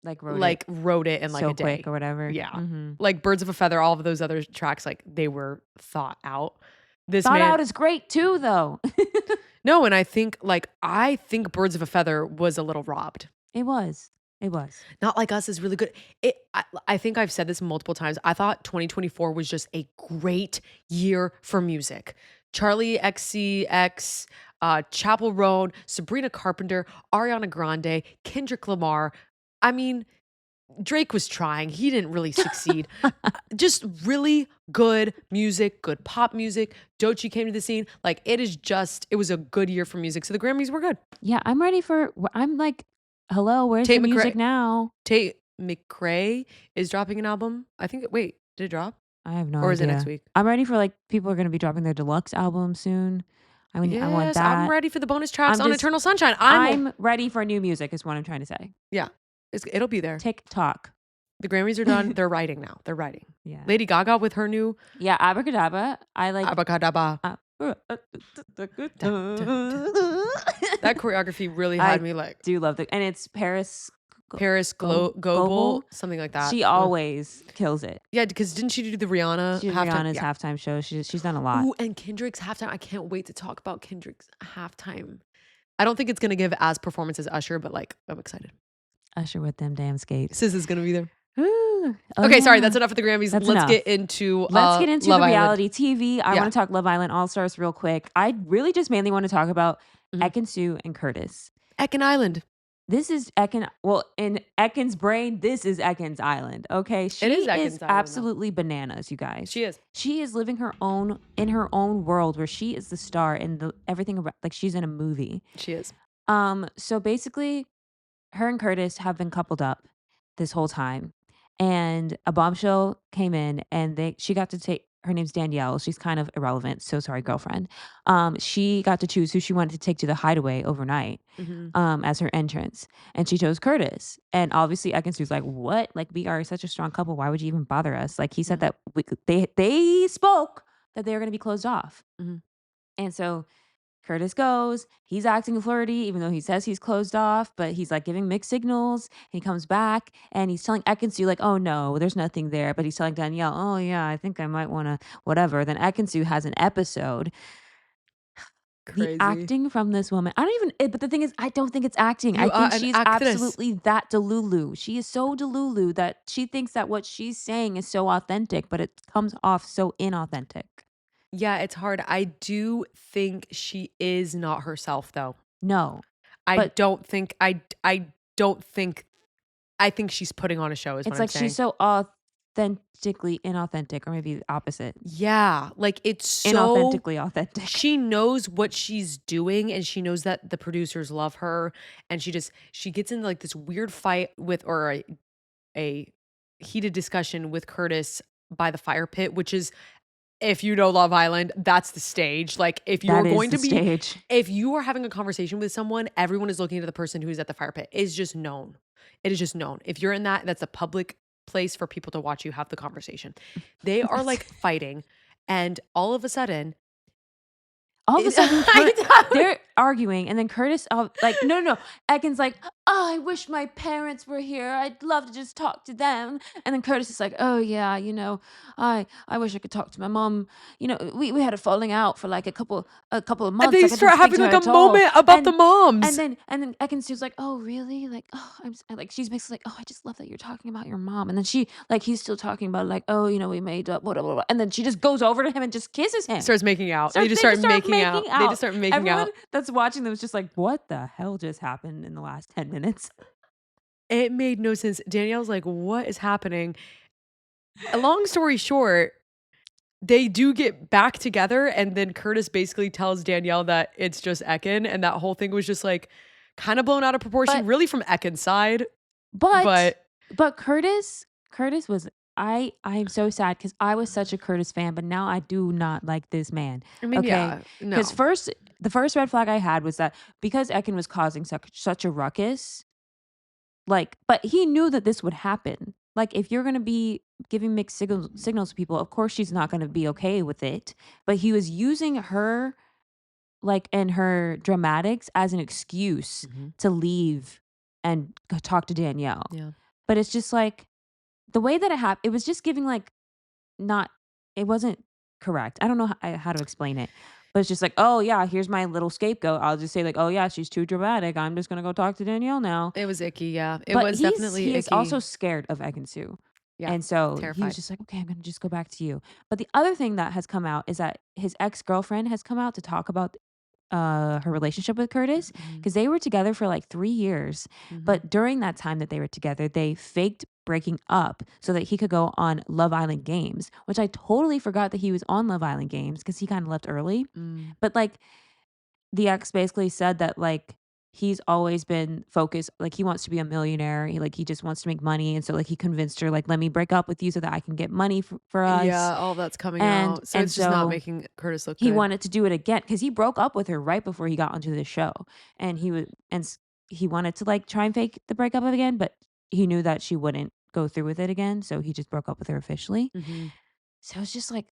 Like wrote it like wrote it in like so a quick day. or whatever. Yeah. Mhm. Like Birds of a Feather, all of those other tracks, like they were thought out. This Thought man, Out is great too, though. no, and I think Birds of a Feather was a little robbed. It was. It was. Not Like Us is really good. I think I've said this multiple times. I thought 2024 was just a great year for music. Charlie XCX, Chapel Roan, Sabrina Carpenter, Ariana Grande, Kendrick Lamar. I mean, Drake was trying. He didn't really succeed. Just really good music, good pop music. Doechii came to the scene. Like it was a good year for music. So the Grammys were good. Yeah, I'm like, "Hello, where's the Tate music McRae, now?" Tate McRae is dropping an album. I think. Wait, did it drop I have no or is it next idea. week? I'm ready for, like, people are gonna be dropping their deluxe album soon. I want Yes, I'm that. ready for the bonus tracks I'm on just Eternal Sunshine. I'm ready for new music is what I'm trying to say. Yeah, it'll be there. TikTok. The Grammys are done. They're writing now. They're writing. Yeah. Lady Gaga with her new Yeah, Abracadabra. I like Abacadabra. uh, Dun, dun, dun. That choreography really had I me like do love and it's Paris Goebel, Goebel. something like that. She always kills it. Yeah, because didn't she do the Rihanna She did halftime? Rihanna's Yeah. halftime show. She's done a lot. Ooh, and Kendrick's halftime. I can't wait to talk about Kendrick's halftime. I don't think it's gonna give as performance as Usher, but like I'm excited. Usher with them damn skates. Sis is gonna be there. Ooh. Oh, Okay, sorry, yeah. that's enough of the Grammys. That's Let's enough. get into Let's get into Love the Island. reality TV. I Yeah. want to talk Love Island All Stars real quick. I really just mainly want to talk about Mhm. Ekin Sue and Curtis. Ekin Island. This is Ekin. Well, in Ekin's brain, this is Ekin's island. Okay, she It is is Ekin's island, though. absolutely bananas, you guys. She is. She is living her own in her own world where she is the star and everything about, like she's in a movie. She is. So basically, her and Curtis have been coupled up this whole time, and a bombshell came in, and she got to take. Her name's Danielle. She's kind of irrelevant. So sorry, girlfriend. She got to choose who she wanted to take to the hideaway overnight, Mhm. as her entrance, and she chose Curtis. And obviously, Ekin-Su's like, "What? Like, we are such a strong couple. Why would you even bother us?" Like he said Mhm. that they spoke that they were going to be closed off, Mhm. and so Curtis goes. He's acting flirty, even though he says he's closed off, but he's like giving mixed signals. He comes back and he's telling Ekin-Su, like, oh no, there's nothing there. But he's telling Danielle, oh yeah, I think I might want to, whatever. Then Ekin-Su has an episode. The Crazy. acting from this woman, I don't even but the thing is, I don't think it's acting. I You are think an she's actress. absolutely that delulu. She is so delulu that she thinks that what she's saying is so authentic, but it comes off so inauthentic. Yeah, it's hard. I do think she is not herself though. No. I But don't think I don't think I think she's putting on a show is what it's I'm like she's saying. so authentically inauthentic, or maybe the opposite. Yeah, like it's so Inauthentically authentic. she knows what she's doing and she knows that the producers love her and she gets into like this weird fight with or a heated discussion with Curtis by the fire pit, which is if you know Love Island, that's the stage. Like That is the stage. if you are having a conversation with someone, everyone is looking to the person who's at the fire pit. It's just known. It is just known. If you're in that, that's a public place for people to watch you have the conversation. They are like fighting, and all of a sudden, All of a sudden, I they're arguing, and then Curtis, like, no, no, no. Ekin's like, oh, I wish my parents were here. I'd love to just talk to them. And then Curtis is like, oh yeah, I wish I could talk to my mom. We had a falling out for like a couple of months. they Like I didn't start speak having to her like a at all. moment about the And moms. and then Ekin's just like, oh really? Like, oh, like she's basically like, oh, I just love that you're talking about your mom. And then he's still talking about like, oh, we made up, blah, blah, blah. And then she just goes over to him and just kisses him. Starts making out. So They just they start just start making making out. They just out. start making Everyone out. that's watching them is just like, "What the hell just happened in the last 10 minutes?" It made no sense. Danielle's like, what is happening? A long story short, they do get back together, and then Curtis basically tells Danielle that it's just Ekin, and that whole thing was just like kind of blown out of proportion, But really from Ekin's side. but But but Curtis was I'm so sad because I was such a Curtis fan, but now I do not like this man. I mean, Okay, yeah, because no. the first red flag I had was that because Ekin was causing such a ruckus, like, but he knew that this would happen. Like, if you're gonna be giving mixed signals to people, of course she's not gonna be okay with it. But he was using her, like, and her dramatics as an excuse Mhm. to leave and go talk to Danielle. Yeah. But it's just like the way that it happened, it was just giving like not, it wasn't correct. I don't know how to explain it, but it's just like, oh yeah, here's my little scapegoat. I'll just say like, oh yeah, she's too dramatic. I'm just gonna go talk to Danielle now. It was icky, yeah. It But was definitely he is also icky. scared of Ekin-Su. Yeah. And so he was Terrified. just like, okay, I'm gonna just go back to you. But the other thing that has come out is that his ex-girlfriend has come out to talk about her relationship with Curtis Mhm. because they were together for like 3 years. Mhm. But during that time that they were together, they faked breaking up so that he could go on Love Island Games, which I totally forgot that he was on Love Island Games because he kind of left early. Mm. But like the ex basically said that like he's always been focused, like he wants to be a millionaire. He just wants to make money. And so like he convinced her, like, let me break up with you so that I can get money for us. Yeah, all that's coming And out. So and it's just not so making Curtis look he good. wanted to do it again because he broke up with her right before he got onto the show. And he wanted to like try and fake the breakup again, but he knew that she wouldn't go through with it again. So he just broke up with her officially. Mhm. So it's just like,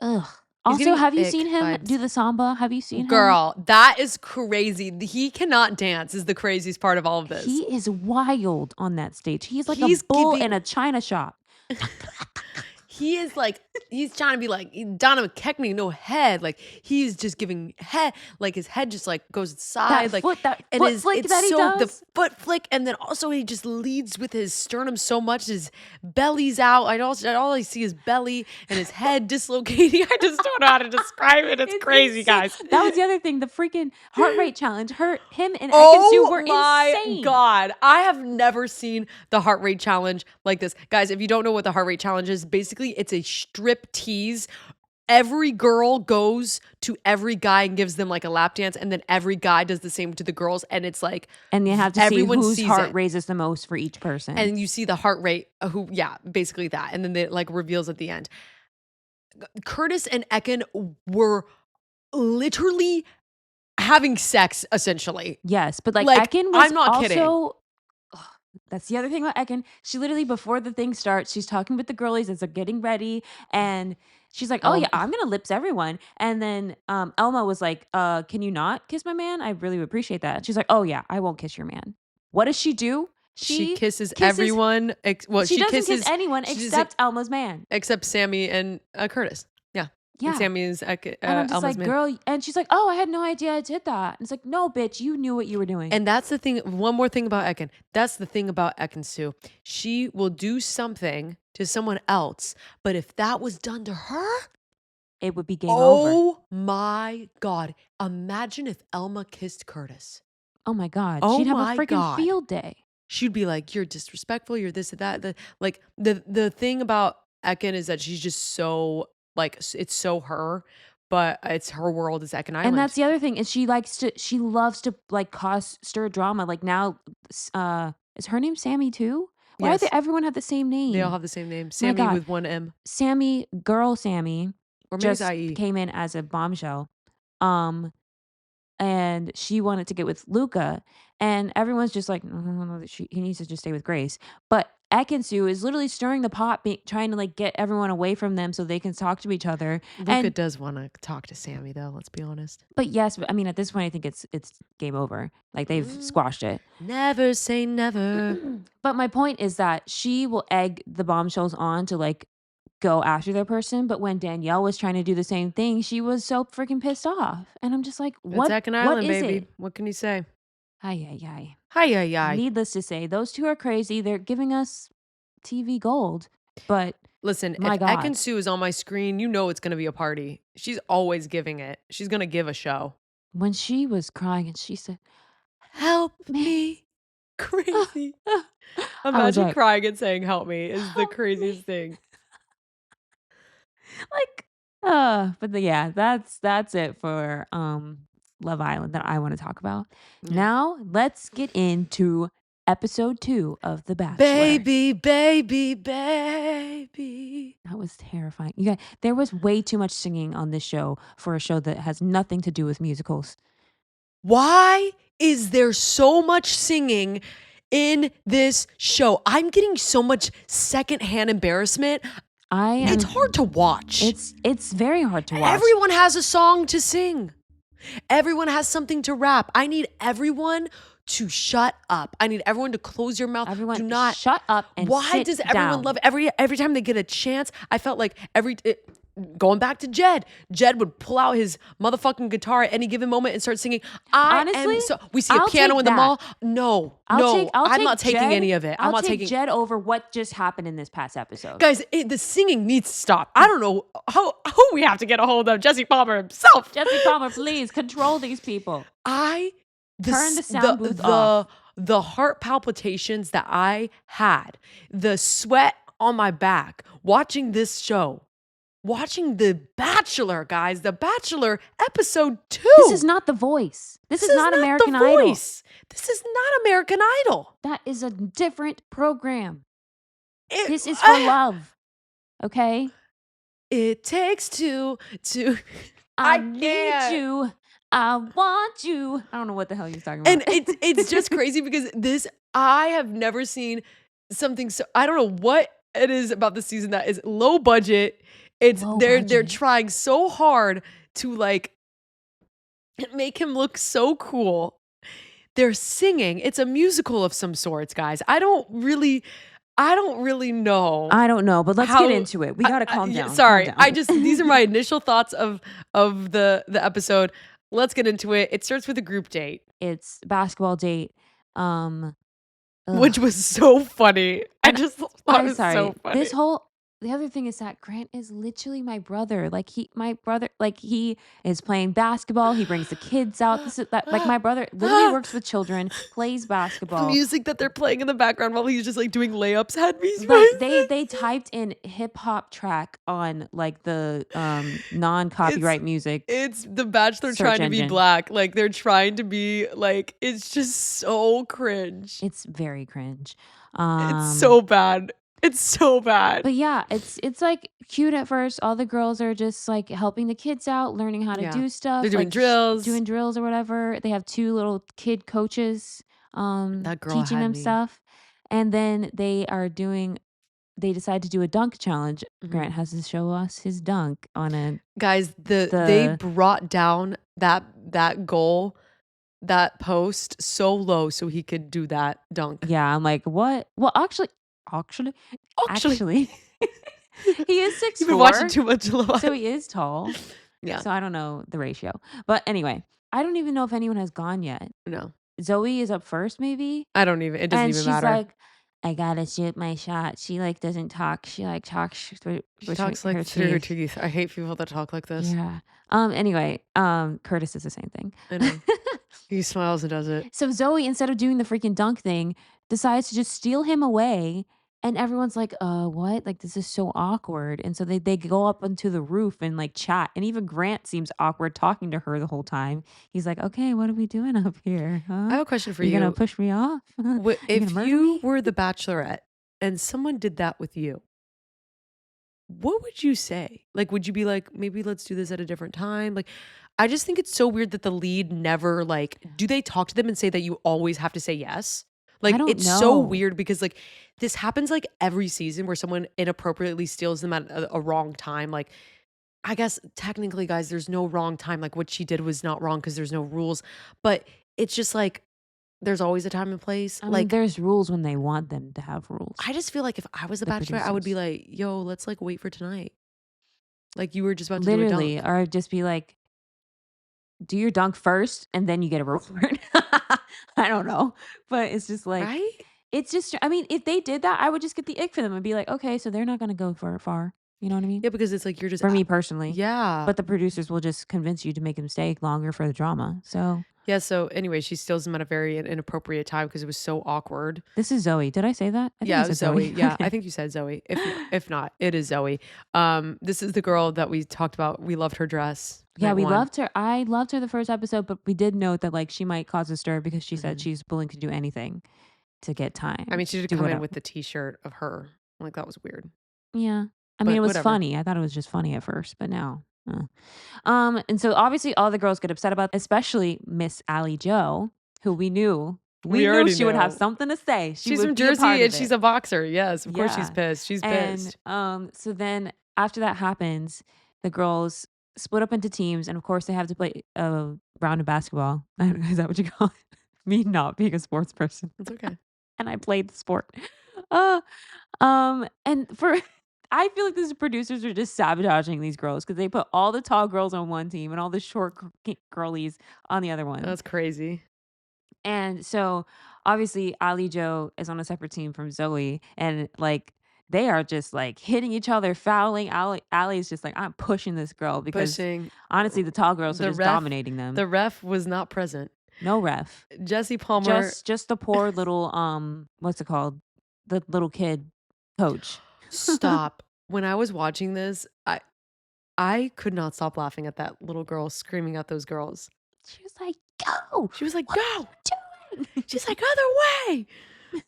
ugh. He's Also, getting have you seen ick him vibes. do the samba? Have you seen him? Girl, that is crazy. He cannot dance is the craziest part of all of this. He is wild on that stage. He's like a He's bull in giving a china shop. he is like he's trying to be like Donna McKechnie, no head. Like he's just giving head, like his head just like goes aside, like That and foot is flick it's that he so the does. foot flick, and then also he just leads with his sternum so much his belly's out. All I see is belly and his head dislocating. I just don't know how to describe it. It's It's crazy, insane. guys. That was the other thing. The freaking heart rate challenge. Him and Ekin-Su Oh were my insane. God. I have never seen the heart rate challenge like this. Guys, if you don't know what the heart rate challenge is, basically it's a strip tease. Every girl goes to every guy and gives them like a lap dance, and then every guy does the same to the girls, and it's like And you have to see everyone whose sees heart it. raises the most for each person. And you see the heart rate, yeah, basically that. And then it like reveals at the end. Curtis and Ekin were literally having sex essentially. Yes, but like Like, Ekin was I'm not kidding. also ugh, that's the other thing about Ekin. She literally before the thing starts, she's talking with the girlies as they're getting ready, and she's like, "Oh yeah, Um, I'm gonna lips everyone." And then Elma was like, can you not kiss my man? I really would appreciate that." And she's like, "Oh yeah, I won't kiss your man." What does she do? she She kisses kisses. everyone. Well, She she doesn't kiss kisses. anyone She doesn't except Elma's man. except Sammy and Curtis. Yeah. And Yeah. Sammy is And I'm just Elma's like, man. girl, and she's like, oh, I had no idea I did that. And it's like, no, bitch, you knew what you were doing. And that's the thing. One more thing about Ekin. That's the thing about Ekin Sue. She will do something to someone else, but if that was done to her, It would be game over. oh my God. Imagine if Elma kissed Curtis. Oh my God. Oh She'd have a my freaking God. field day. She'd be like, you're disrespectful, you're this and that. The thing about Ekin is that she's just so like it's so her, but it's her world is Ekin And Island. that's the other thing is she loves to like stir drama. Like now, is her name Sammy too? Why do Yes. everyone have the same They all name? have the same name. My Sammy God. with one M. Sammy, girl Sammy, Or maybe it's just IE. came in as a bombshell. Um, and she wanted to get with Luca, and everyone's just like, no, he needs to just stay with Grace. But Ekinsu is literally stirring the pot, trying to like get everyone away from them so they can talk to each other. Luca And does want to talk to Sammy though, let's be honest. but yes, I mean at this point I think it's game over. Like they've squashed it. Never say never. But my point is that she will egg the bombshells on to like go after their person, but when Danielle was trying to do the same thing, she was so freaking pissed off. And I'm just like, It's what Ekin what Island, is baby. it? What can you say? Ay ay ay. Hi, hi, hi. Needless to say, those two are crazy. They're giving us TV gold, but Listen, my if God, Ekin Sue is on my screen, you know it's going to be a party. She's always giving it. She's going to give a show. when she was crying and she said, Help "Me," me. Crazy. I was Imagine like, crying and saying help me is the "Help craziest me." thing. Like, yeah, that's it for Love Island that I want to talk about. Yeah. Now, let's get into episode 2 of The Bachelor. Baby, baby, baby. That was terrifying. You guys, there was way too much singing on this show for a show that has nothing to do with musicals. Why is there so much singing in this show? I'm getting so much secondhand embarrassment. It's hard to watch. It's very hard to watch. Everyone has a song to sing. Everyone has something to rap. I need everyone to shut up. I need everyone to close your mouth. Everyone, Do not shut up and Why sit does everyone down. love every time they get a chance? I felt like going back to Jed. Jed would pull out his motherfucking guitar at any given moment and start singing. Honestly, We see a I'll piano take in the that. mall. No, I'm take not taking Jed- any of it. I'm I'll not take taking. Jed over what just happened in this past episode. Guys, the singing needs to stop. I don't know who we have to get a hold of. Jesse Palmer himself. Jesse Palmer, please control these people. Turn the sound booth off. The heart palpitations that I had, the sweat on my back watching this show, watching The Bachelor, guys, The Bachelor episode 2. This is not The Voice. This is not American The Idol. Voice. This is not American Idol. That is a different program. It- This is for love. Okay? It takes two to. I can't. need you. I want you. I don't know what the hell you're talking about. And it's just crazy because I have never seen something so, I don't know what it is about this season that is low budget. They're budget. trying so hard to like make him look so cool. They're singing. It's a musical of some sorts, guys. I don't really know. I don't know, but let's how- get into it. We got to calm down. Sorry. Calm down. These are my initial thoughts of the episode. Let's get into it. It starts with a group date, It's basketball date. which was so funny. I just thought it I'm was sorry. so funny. The other thing is that Grant is literally my brother. Like he is playing basketball. He brings the kids out. Like my brother literally works with children, plays The basketball. music that they're playing in the background while he's just like doing layups had me Like crazy. they typed in hip hop track on like the non-copyright music. It's The Bachelor Search trying to be engine. black. Like they're trying to be like, it's just so cringe. It's very cringe. It's so bad. It's so bad. But yeah, it's like cute at first. All the girls are just like helping the kids out, learning how to Yeah. do stuff. They're doing like, drills. doing drills or whatever. They have 2 little kid coaches That girl teaching had them me. stuff. And then they decide to do a dunk challenge. Mhm. Grant has to show us his dunk on a Guys, they brought down that goal, that post so low so he could do that dunk. yeah, I'm like, what? Well, actually He is six You've been watching four, too much Love so Island. he is tall. Yeah. So I don't know the ratio. But anyway, I don't even know if anyone has gone yet. No. Zoe is up first maybe, I don't even it doesn't and even she's matter. like, "I gotta shoot my shot." She, like, doesn't talk. She, like, talks through She between talks, like, her through her teeth. teeth. I hate people that talk like this. Yeah. Anyway, Curtis is the same thing. I know. He smiles and does it. So Zoe, instead of doing the freaking dunk thing, decides to just steal him away. And everyone's like, what? Like, this is so awkward. And so they go up onto the roof and like chat. And even Grant seems awkward talking to her the whole time. He's like, okay, what are we doing up here? I Huh? have a question for You gonna you. push me off? You gonna If murder you me? were the Bachelorette and someone did that with you, what would you say? Like, would you be like, maybe let's do this at a different time? Like, I just think it's so weird that the lead never like, do they talk to them and say that you always have to say yes? I Like, don't it's so know. weird because like this happens like every season where someone inappropriately steals them at a wrong time. Like, I guess technically, guys, there's no wrong time. Like, what she did was not wrong because there's no rules. But it's just like there's always a time and place. I mean, Like, there's rules when they want them to have rules. I just feel like if I was the The Bachelor, I would be producers. like, yo, let's like wait for tonight. Like you were just about to do a Literally, dunk, or just be like, do your dunk first and then you get a reward. I don't know. But it's just like, right? it's just, I mean, if they did that, I would just get the ick for them and be like, okay, so they're not going to go for far. You know what I mean? Yeah, because it's like you're just, For me personally. yeah. But the producers will just convince you to make them stay longer for the drama. So Yeah. So anyway, she steals him at a very inappropriate time because it was so awkward. this is Zoe. Did I say that? I think I Yeah, it was said Zoe. Zoe. Yeah, I Okay. think you said Zoe. If not, it is Zoe. This is the girl that we talked about. We loved her dress. Yeah, Night we one. loved her. I loved her the first episode, but we did note that like she might cause a stir because she said Mhm. she's willing to do anything to get I time. mean, she did Do come in whatever. with the T-shirt of her. Like that was weird, Yeah. I mean, it but was whatever. funny. I thought it was just funny at first, but now, and so obviously all the girls get upset about, especially Miss Allie Joe, who we We knew already she would have know. something to say. She She's would from be a part Jersey and of she's it. a boxer. Yes, of course she's Yeah. pissed. She's And pissed. so then after that happens, the girls split up into teams, and of course they have to play a round of basketball. Is that what you call it? Me not being a sports person. It's okay. And I played the sport. Uh, and for I feel like these producers are just sabotaging these girls because they put all the tall girls on one team and all the short girlies on the other one. That's crazy. And so obviously Ali Joe is on a separate team from Zoe, and like they are just like hitting each other, fouling. Allie's just like, I'm pushing this girl because Pushing. honestly the tall girls are The just ref dominating them. the ref was not present. No ref. Jesse Palmer, Just the poor little what's it called? The little kid coach. stop. When I was watching this, I could not stop laughing at that little girl screaming at those girls. She was like, "Go! She was like, What "Go." are you doing?" She's like, "Other way."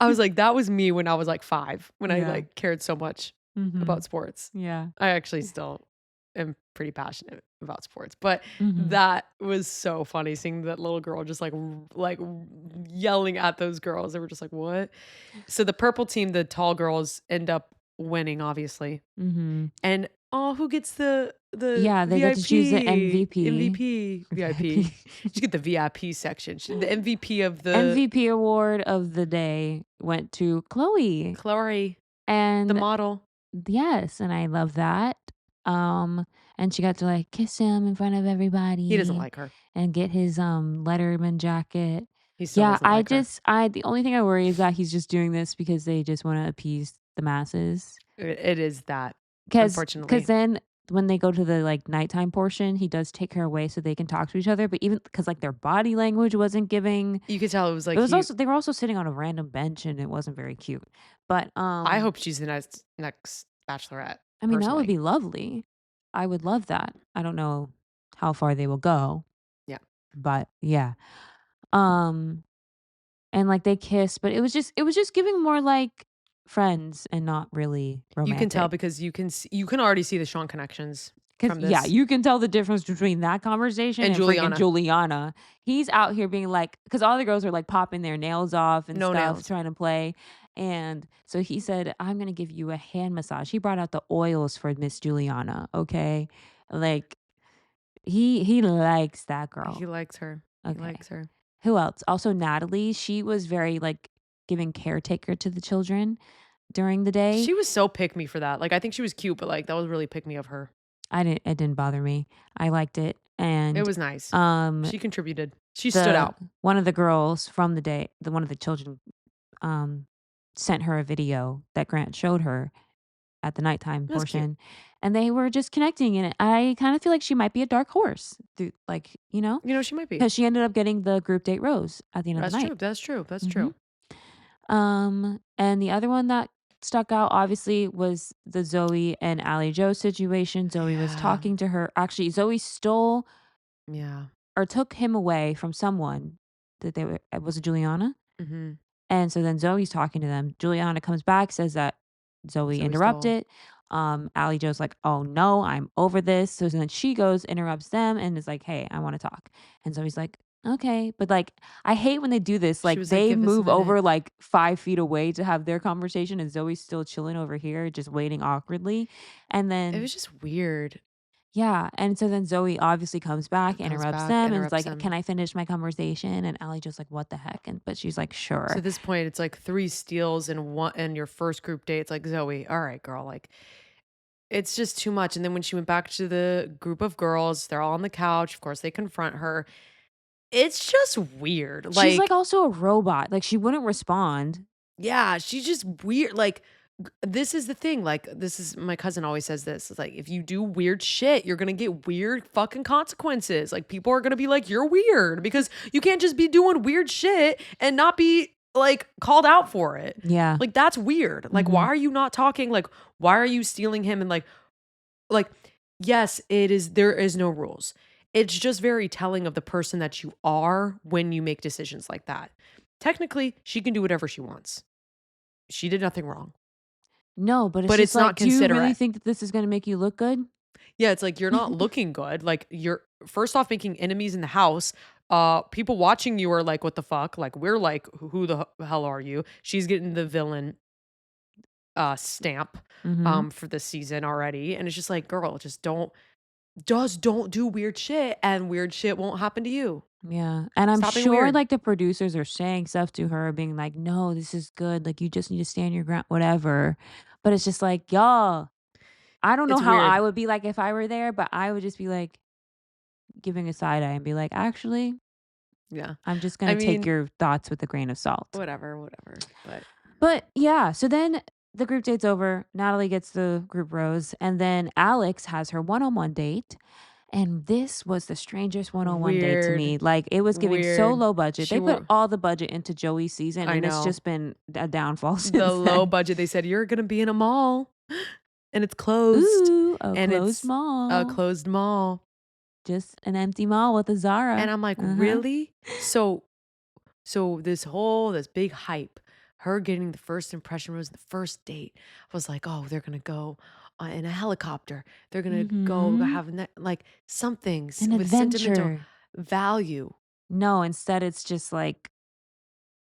I was like, that was me when I was like 5, when I Yeah. like cared so much Mhm. about sports. Yeah. I actually still am pretty passionate about sports, but Mhm. that was so funny seeing that little girl just like yelling at those girls. They were just like, "What?" So the purple team, the tall girls end up winning obviously. Mhm. And oh, who gets the Yeah, they get to choose the VIP? MVP. MVP, VIP. VIP. She get the VIP section. The MVP of the MVP award of the day went to Chloe. Chloe, the And model. yes, and I love that. And she got to like kiss him in front of He doesn't everybody like her. and get his Letterman jacket. He still Yeah, doesn't like her. I the only thing I worry is that he's just doing this because they just want to appease the masses. It is that, Because unfortunately. then when they go to the, like, nighttime portion, he does take her away so they can talk to each other, but even because like, their body language wasn't giving. You could tell it was It like was also they were also sitting on a random bench, and it wasn't very cute. But, I hope she's the next Bachelorette, I mean, that would personally. be lovely. I would love that. I don't know how far they will go, Yeah. but yeah. Um, and, like, they kissed, but it was just giving more like friends and not really You can tell romantic. because you can already see the Sean connections 'Cause from yeah, this. you can tell the difference between that conversation And and freaking Juliana. Juliana. He's out here being like, because all the girls are like popping their nails off and No stuff, nails. trying to play. And so he said, I'm gonna give you a hand massage. He brought out the oils for Miss Juliana. Okay. Like he likes that He girl. likes her. He Okay. likes her. Who else? Also Natalie. She was very like giving caretaker to the children. during the day. She was so pick me for that. Like, I think she was cute, but, like, that was really pick me of her. It didn't bother me. I liked it, It and, was nice. um, She contributed. She stood the out. one of the girls from the day the one of the children, um, sent her a video that Grant showed her at the nighttime It was cute. portion, and they were just connecting, and I kinda feel like she might be a dark horse through like, You know, she might be. because she ended up getting the group date rose at the end of the That's night. true, that's true, that's Mhm. true. And the other one that stuck out obviously was the Zoe and Ally Joe situation. Zoe was Yeah. talking to her. Actually, Zoe stole Yeah. or took him away from someone that they were, was it Juliana? Mhm. And so then Zoe's talking to them. Juliana comes back, says that Zoe So we stole. interrupted. Allie Joe's like, oh no, I'm over this. So then she goes, interrupts them, and is like, hey, I want to talk. And Zoe's like, okay. But like, I hate when they do this. She Like, was like, they "Give us a move minute." over like 5 feet away to have their conversation, and Zoe's still chilling over here, just waiting awkwardly. And It then was just weird. yeah, and so then Zoe obviously comes back, Comes interrupts back, them, and is interrupts like, "Can him. I finish my conversation?" And Allie just like, "What the heck?" And but she's like, So "Sure." at this point, it's like 3 steals in one in your first group date. It's like, "Zoe, alright, girl." Like, it's just too much, and then when she went back to the group of girls, they're all on the couch. Of course, they confront her. It's just weird. She's like Like, also a robot. Like she wouldn't respond. yeah, she's just weird. Like, this is the thing. Like, this is my cousin always says this. It's like, if you do weird shit, you're gonna get weird fucking consequences. Like, people are gonna be like, you're weird because you can't just be doing weird shit and not be like called out for it. Yeah. Like, that's weird. Like, why Mhm. are you not talking? Like, why are you stealing him? And like, yes, it is, there is no rules. It's just very telling of the person that you are when you make decisions like that. Technically, she can do whatever she wants. She did nothing wrong, No, but it's but just it's not like, do you really considerate. think that this is gonna make you look good? Yeah, it's like you're not looking good. Like you're first off making enemies in the house. People watching you are like, what the fuck? Like we're like, who the hell are you? She's getting the villain stamp Mhm. for this season already. And it's just like, girl, just don't do weird shit and weird shit won't happen to you. Yeah. And I'm Stop being sure weird. like the producers are saying stuff to her, being like, "No, this is good. Like you just need to stand your ground, whatever." But it's just like, y'all, I don't know It's how I weird. would be like if I were there, but I would just be like giving a side eye and be like, "Actually, Yeah. I'm just I gonna take mean, your thoughts with a grain of salt." whatever, whatever. But But yeah, so then the group date's over. Natalie gets the group rose, and then Alex has her one-on-one date. And this was the strangest one-on-one date to weird, me. Like it was giving so weird. low budget. She They put won't. all the budget into Joey's season, I and it's know. just been a downfall The since low then. budget, they said, "You're gonna be in a mall, and it's closed, Ooh, a and closed it's a mall. closed mall." Just an empty mall with a And Zara. I'm like, Uh-huh. "Really?" So this big hype, her getting the first impression rose, the first date, was like, "Oh, they're gonna go, in a helicopter. They're gonna go Mhm. have like, something An with sentimental adventure. value. No, instead it's just like,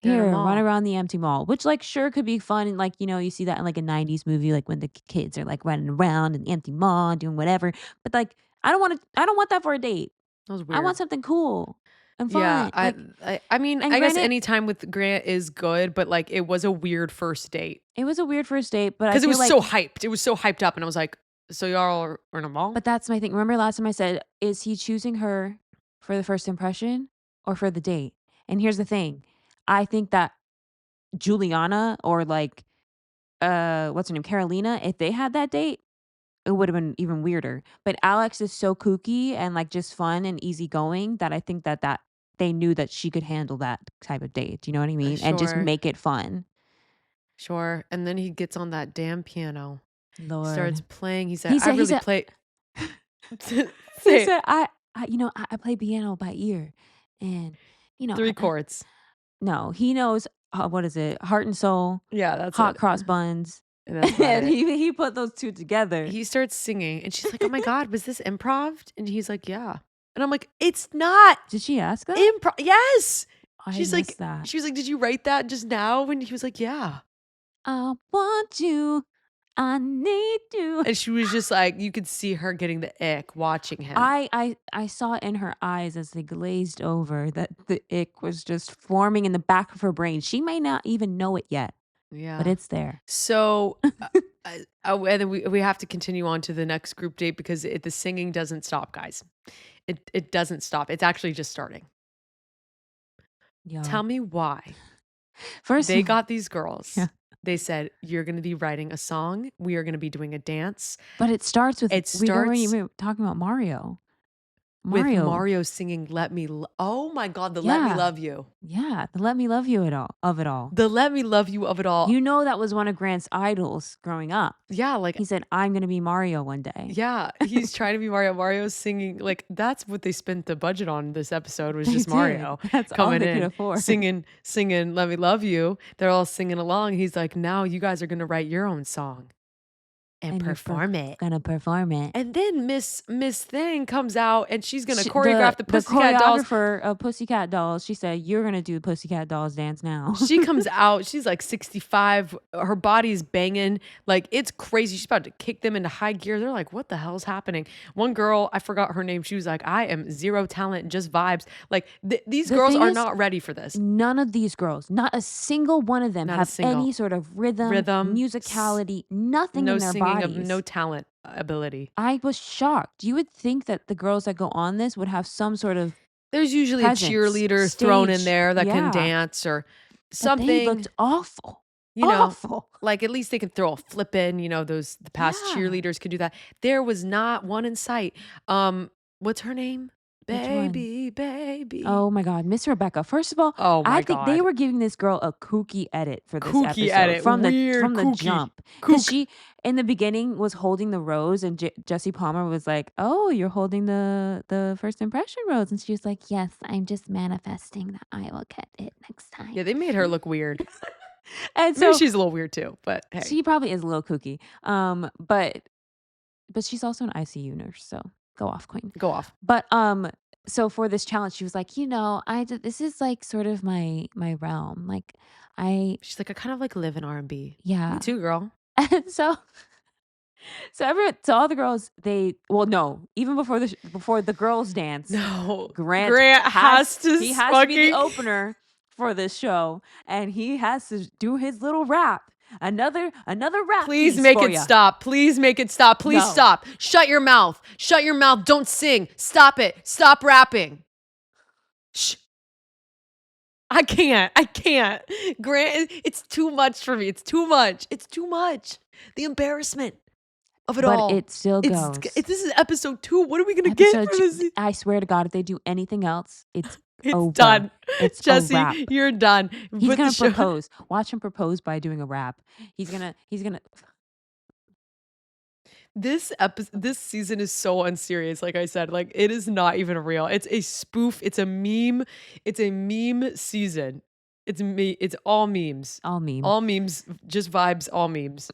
They're in a "Here, run mall." around the empty mall," which, like, sure could be fun, and, like, you see that in, like, a '90s movie, like, when the kids are, like, running around in the empty mall doing whatever, but, like, I don't want that for a date. That was I want weird. something cool and Yeah, fun, like I mean, and I guess granted, any time with Grant is good, but, like, it was a weird first date it was a weird first date, but I because it feel was so like hyped. It was so hyped up, and I was like, "So y'all are in a mall?" but that's my thing. Remember last time I said, "Is he choosing her for the first impression or for the date?" And here's the thing, I think that Juliana or, like, what's her name, Carolina, if they had that date, it would've been even weirder, but Alex is so kooky and, like, just fun and easygoing that I think that they knew that she could handle that type of date, you know what I mean? And just Sure, make it fun. sure, and then he gets on that damn piano, starts Lord. playing, he said, He "I said he really said play." he Say it. said, I play piano by ear, and, 3 chords. no, he knows, what is it? Heart and Soul, Yeah, that's Hot it, Cross Buns, and that's about and it. he put those 2 together. He starts singing, and she's like, "Oh my god, was this improv?" And he's like, "Yeah." And I'm like, "It's not Did she ask that? improv." Yes! I missed that. She was like, "Did you write that just now?" When he was like, "Yeah." I want you, I need you. And she was just like, you could see her getting the ick watching him. I saw it in her eyes as they glazed over that the ick was just forming in the back of her brain. She may not even know it yet. but Yeah. it's there. So, and then we have to continue on to the next group date because the singing doesn't stop, guys. It doesn't stop. It's actually just starting. Yo. Tell me why First they of all, got these yeah. girls. They said, "You're going to be writing a song. We are going to be doing a dance." But it starts with It starts we were talking about Mario. with Mario. Mario singing Oh my god, the "Let Me Yeah. Love You." Yeah, the Let Me Love You it all of it all. The "Let Me Love You" of it all. You know that was one of Grant's idols growing up. Yeah, like He said, "I'm gonna be Mario one day." yeah, he's trying to be Mario. Mario's singing like that's what they spent the budget on this episode was They just did. Mario That's all coming they could in, afford. singing "Let Me Love You." They're all singing along. He's like, "Now you guys are gonna write your own song and And you're perform it." gonna perform it. And then Miss Thing comes out and she's gonna Sh choreograph the the Pussycat Dolls. choreographer of Pussycat Dolls, she said, "You're gonna do the Pussycat Dolls dance now." She comes out, she's like 65, her body's banging, like it's crazy. She's about to kick them into high gear. They're like, what the hell's happening? One girl, I forgot her name, she was like, I am zero talent, just vibes. Like these The girls thing are is, not ready for this. none of these girls, not a single one of them Not a have any single sort of rhythm, rhythm, musicality, nothing no in their singing, bodies. no talent ability. I was shocked. You would think that the girls that go on this would have some sort of There's usually a presence, cheerleader thrown in stage. there that can Yeah, dance or but they looked something. awful. You know, Awful. like at least they can throw a flip in, the past Yeah. cheerleaders could do that. There was not one in sight. What's her name? Which one? Baby, baby. Oh my God, Miss Rebecca. First of all, Oh I my think they God. were giving this girl a kooky edit for this Kooky episode edit. Weird from the kooky. jump, because Kook. she in the beginning was holding the rose, and Jesse Palmer was like, "Oh, you're holding the first impression rose," and she was like, "Yes, I'm just manifesting that I will get it next time." Yeah, they made her look weird. And Maybe so she's a little weird too, but hey, she probably is a little kooky. But she's also an ICU nurse, so go off, queen. go off. But so for this challenge, she was like, this is like sort of my realm. Like I She's like, I kind of like live in R&B. Me yeah. too, girl. And so all the girls, no, even before the girls dance, No. Grant Grant has to he has to be the opener for this show, and he has to do his little rap. Another rap Please piece make for it ya. stop. Please make it stop. Please No. stop. Shut your mouth. Shut your mouth. Don't sing. Stop it. Stop rapping. Shh. I can't. I can't. Grant, it's too much for me. It's too much. It's too much. The embarrassment of it But all. it still goes. This is episode 2. What are we gonna get Episode for two, this? I swear to God, if they do anything else, it's It's over. done. It's a wrap. Jesse, you're done. He's Put the gonna show. propose. Watch him propose by doing a rap. He's gonna This season is so unserious. Like I said, like it is not even real. It's a spoof. It's a meme. It's a meme season. It's all memes. all meme. All memes, just vibes, all memes.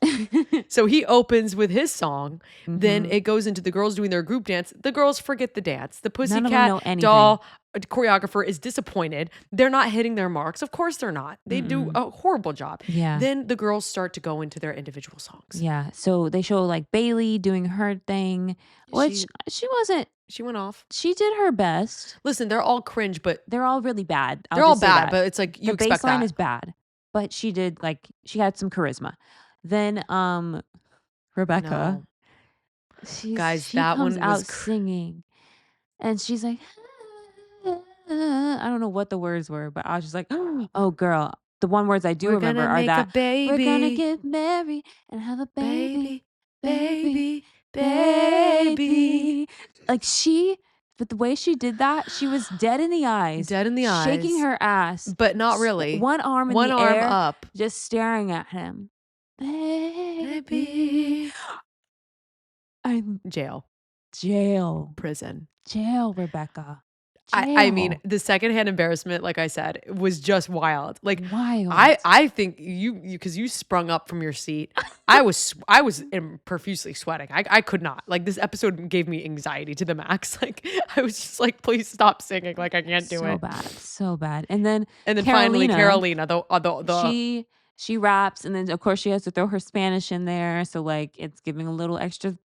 So he opens with his song. Then Mhm. it goes into the girls doing their group dance. The girls forget the dance. The None of them know Pussycat anything. doll choreographer is disappointed. They're not hitting their marks. Of course they're not. They do a horrible job. Yeah. Then the girls start to go into their individual songs. Yeah. So they show like Bailey doing her thing, which she wasn't. She went off. She did her best. Listen, they're all cringe, but They're all really bad. they're all bad, but it's like you the expect baseline that. is bad, but she had some charisma. Then Rebecca, No. Guys, she that comes one out was singing, and she's like, I don't know what the words were, but I was just like, oh girl. The one words I do We're remember gonna are make a that we're gonna baby, get married and have a baby, baby, baby, baby, baby. Like but the way she did that, she was dead in the eyes, dead in the shaking eyes, her ass, but not really. one arm in One the arm air, up. just staring at him. Baby, I'm Jail, jail, Rebecca. I mean, Jail. the secondhand embarrassment, like I said, was just wild. Like Wild. I think you because you sprung up from your seat. I was profusely sweating. I could not. Like this episode gave me anxiety to the max. Like I was just like, please stop singing. Like I can't do it. So bad. And then Finally, Carolina, the she raps, and then of course she has to throw her Spanish in there. So like it's giving a little extra,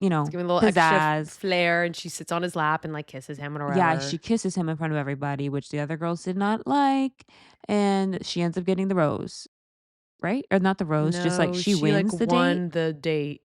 giving a little extra pizzazz. flair, and she sits on his lap and like kisses him and whatever. Yeah, she kisses him in front of everybody, which the other girls did not like, and she ends up getting the rose. right? Or not the rose, just like No, she she, like, wins the date? won the date,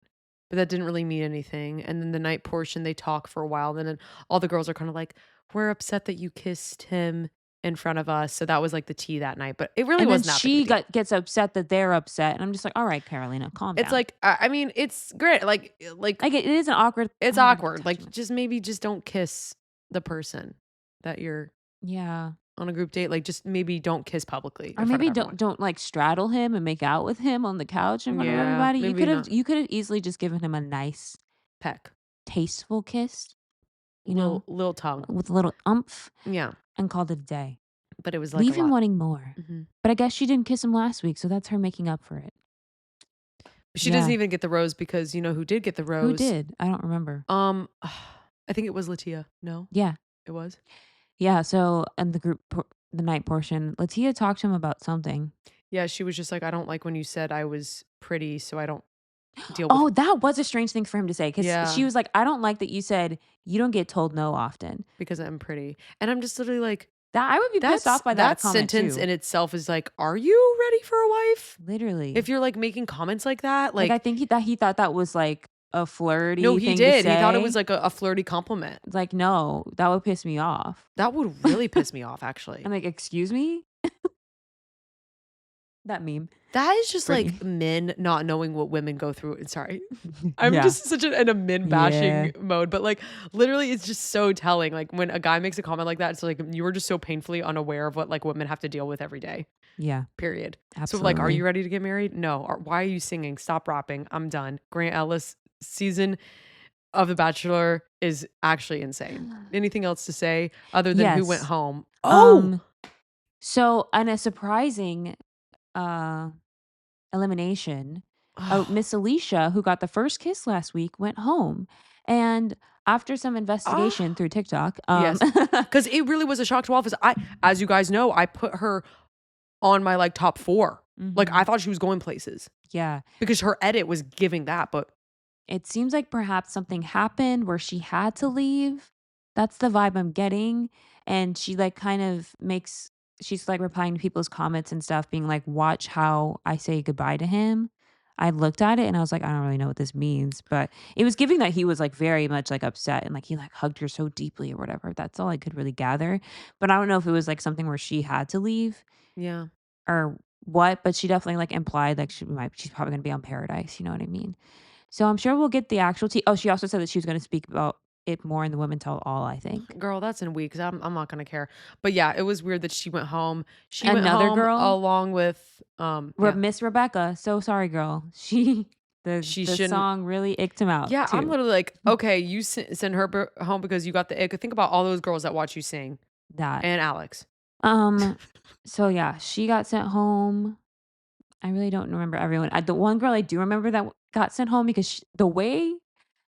but that didn't really mean anything, and then the night portion, they talk for a while, and then all the girls are kinda like, "We're upset that you kissed him in front of us," so that was, like, the tea that night, but it really And then wasn't that big of a she deal. gets upset that they're upset, and I'm just like, "All right, Carolina, calm It's down." like, I mean, it's great, like, Like, it is an it's awkward awkward, like, attachment. just maybe just don't kiss the person that you're Yeah. on a group date, like, just maybe don't kiss publicly Or in front of maybe everyone. don't, like, straddle him and make out with him on the couch in front of Yeah, everybody. maybe not. You could've easily just given him a nice, Peck. tasteful kiss, you Little know, little tongue. with a little oomph Yeah, and called it a day. but it was, like, a Leave him lot. wanting more. Mhm. But I guess she didn't kiss him last week, so that's her making up for it. She doesn't Yeah. even get the rose because you know who did get the Who rose? did? I don't remember. I think it was Latia. No? Yeah. It was? Yeah, so in the night portion, Latia talked to him about something. Yeah, she was just like, "I don't like when you said I was pretty, so I don't deal with." Oh, that was a strange thing for him to say because Yeah, she was like, "I don't like that you said you don't get told no often." because I'm pretty. And I'm just literally like, That I would be pissed off by that that comment sentence too. in itself is like, "Are you ready for a wife?" If Literally. you're, like, making comments like that, Like, I like, think he thought that was, like, a no, flirty he thing to did. He thought it was say. like a flirty compliment. It's like, "No, that would piss me off." That would really piss me off, actually. I'm like, "Excuse me?" That meme. That is just Brittany. like men not knowing what women go through. Sorry. I'm Yeah. just such in a men Yeah. bashing mode, but like literally it's just so telling. Like when a guy makes a comment like that, it's like you were just so painfully unaware of what like women have to deal with every day. Yeah, Period. So like, are absolutely. you ready to get married? No. Why are you singing? Stop rapping. I'm done. Grant Ellis season of The Bachelor is actually insane. Anything else to say other than who went Yes. home? Oh, Um, so on a surprising, uh, elimination, Miss Alicia, who got the first kiss last week, went home, and after some investigation ah, through TikTok, yes. Because it really was a shock to all of us. As you guys know, I put her on my, like, top 4. Like, I Mhm. thought she was going places Yeah. because her edit was giving that, but It seems like perhaps something happened where she had to leave. That's the vibe I'm getting, and she, like, kind of makes she's, like, replying to people's comments and stuff being like, "Watch how I say goodbye to him." I looked at it and I was like, "I don't really know what this means," but it was giving that he was, like, very much, like, upset and, like, he, like, hugged her so deeply or whatever. That's all I could really gather, but I don't know if it was, like, something where she had to leave yeah. or what, but she definitely, like, implied, like, she's probably gonna be on Paradise, you know what I mean? So I'm sure we'll get the actual tea. Oh, she also said that she was gonna speak about it more in the Women Tell All, I think. Girl, that's in weeks. I'm not gonna care. But, yeah, it was weird that she went home. She went Another home girl, along with, yeah, Miss Rebecca, so sorry, girl. She she the shouldn't. song really icked him out Yeah, I'm too. literally like, "Okay, you send her home because you got the ick." Think about all those girls that watch you sing, That. and Alex. Um, so yeah, she got sent home. I really don't remember everyone. The one girl I do remember that got sent home because the way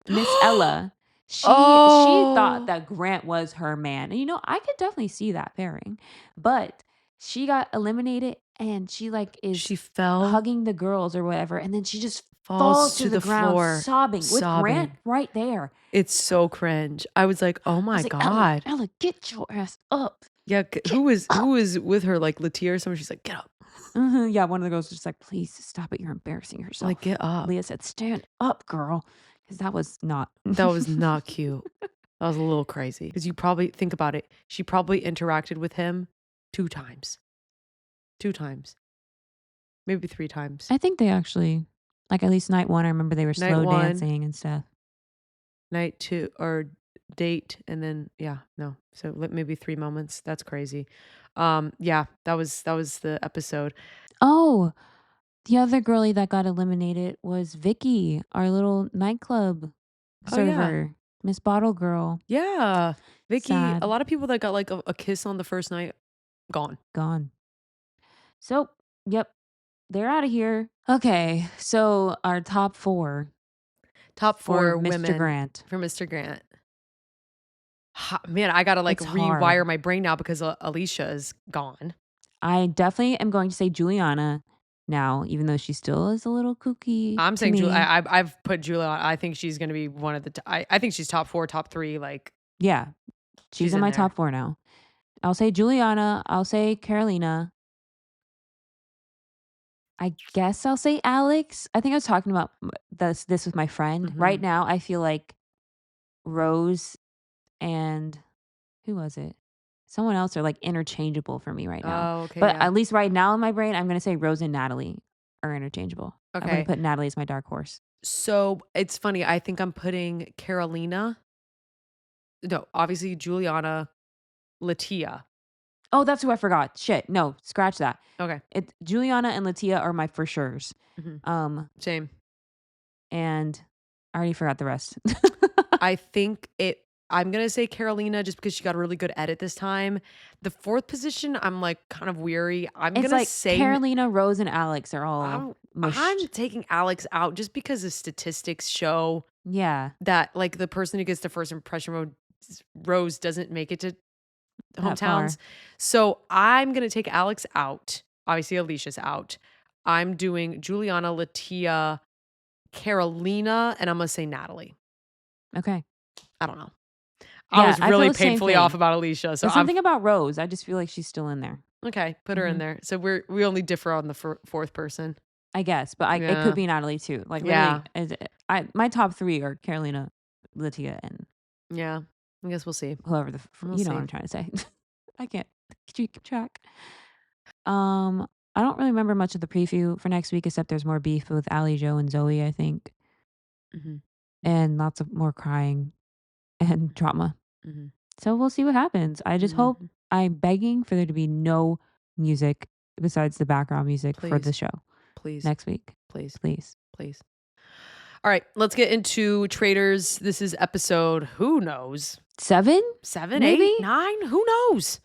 Miss Ella, she thought Oh, that Grant was her man, and, I could definitely see that pairing, but she got eliminated, and she, like, is she fell, hugging the girls or whatever, and then she just falls falls to to the the ground floor, sobbing with Grant sobbing. right there. It's so cringe. I was like, "Oh I my was like, "Ella, god." Ella, get your ass up. Yeah, Get who up." was with her, like, Latia or someone? She's like, "Get up." Mhm, yeah, one of the girls was just like, "Please stop it, you're embarrassing Like, yourself." "Get up." Leah said, "Stand up, girl," because that was not That was not cute. That was a little crazy. Because you probably think about it, she probably interacted with him 2 times. 2 times, maybe 3 times. I think they actually like, at least night 1, I remember they were Night slow 1, dancing and stuff. night 2 or date, and then yeah, no. So, maybe 3 moments. That's crazy. Yeah, that was the episode. Oh, the other girlie that got eliminated was Vicky, our little nightclub Oh, yeah. server, Miss Bottle Girl. Yeah. Vicky, a Sad, lot of people that got, like, a kiss on the first night, gone. gone. So, yep, they're out of here. Okay, so our top 4 Top for 4 Mr. women Grant. for Mr. Grant. Ha man, I gotta, like, It's hard. rewire my brain now because, Alicia is gone. I definitely am going to say Juliana now, even though she still is a little kooky I'm to saying Julia. me. I've put Julia on. I think she's gonna be one of the I think she's top 4, top 3, like, Yeah, she's she's in in my there. top 4 now. I'll say Juliana, I'll say Carolina. I guess I'll say Alex. I think I was talking about this with my friend. Right Mhm. now, I feel like Rose and who was it? Someone else are like interchangeable for me right now. Oh, okay, But yeah. at least right now in my brain, I'm gonna say Rose and Natalie are interchangeable. I'm gonna Okay. put Natalie as my dark horse. So, it's funny, I think I'm putting Carolina no, obviously Juliana, Latia. Oh, that's who I forgot. Shit. No, scratch that. Okay. It Juliana and Latia are my for sures. Mhm. Um, Same. and I already forgot the rest. I think I'm gonna say Carolina just because she got a really good edit this time. The 4th position, I'm, like, kind of weary. I'm It's gonna like say Carolina, Rose, and Alex are all I'm mushed. taking Alex out just because the statistics show Yeah, that, like, the person who gets the first impression rose doesn't make it to that hometowns. far. So, I'm gonna take Alex out. Obviously, Alicia's out. I'm doing Juliana, Latia, Carolina, and I'm gonna say Natalie. Okay. I don't know. I Yeah, was I feel really the same painfully off thing. about Alicia, so There's something about Rose. I just feel like she's still in there. okay, put her in Mhm. there. So we only differ on the 4th person. I guess, but it could Yeah. be Natalie too. Like literally, Yeah. my top 3 are Carolina, Latia, and Yeah. I guess we'll see. whoever We'll you know what see. I'm trying to say. I can't keep track. I don't really remember much of the preview for next week except there's more beef with Ali, Joe, and Zoe, I think, Mhm. and lots of more crying and drama. Mhm. So we'll see what happens. I just hope Mhm. I'm begging for there to be no music besides the background music for the Please. show Please. next week. Please. Please. Please. All right, let's get into Traitors. This is episode who knows? 7? 7, Maybe? 8, 9? Who knows?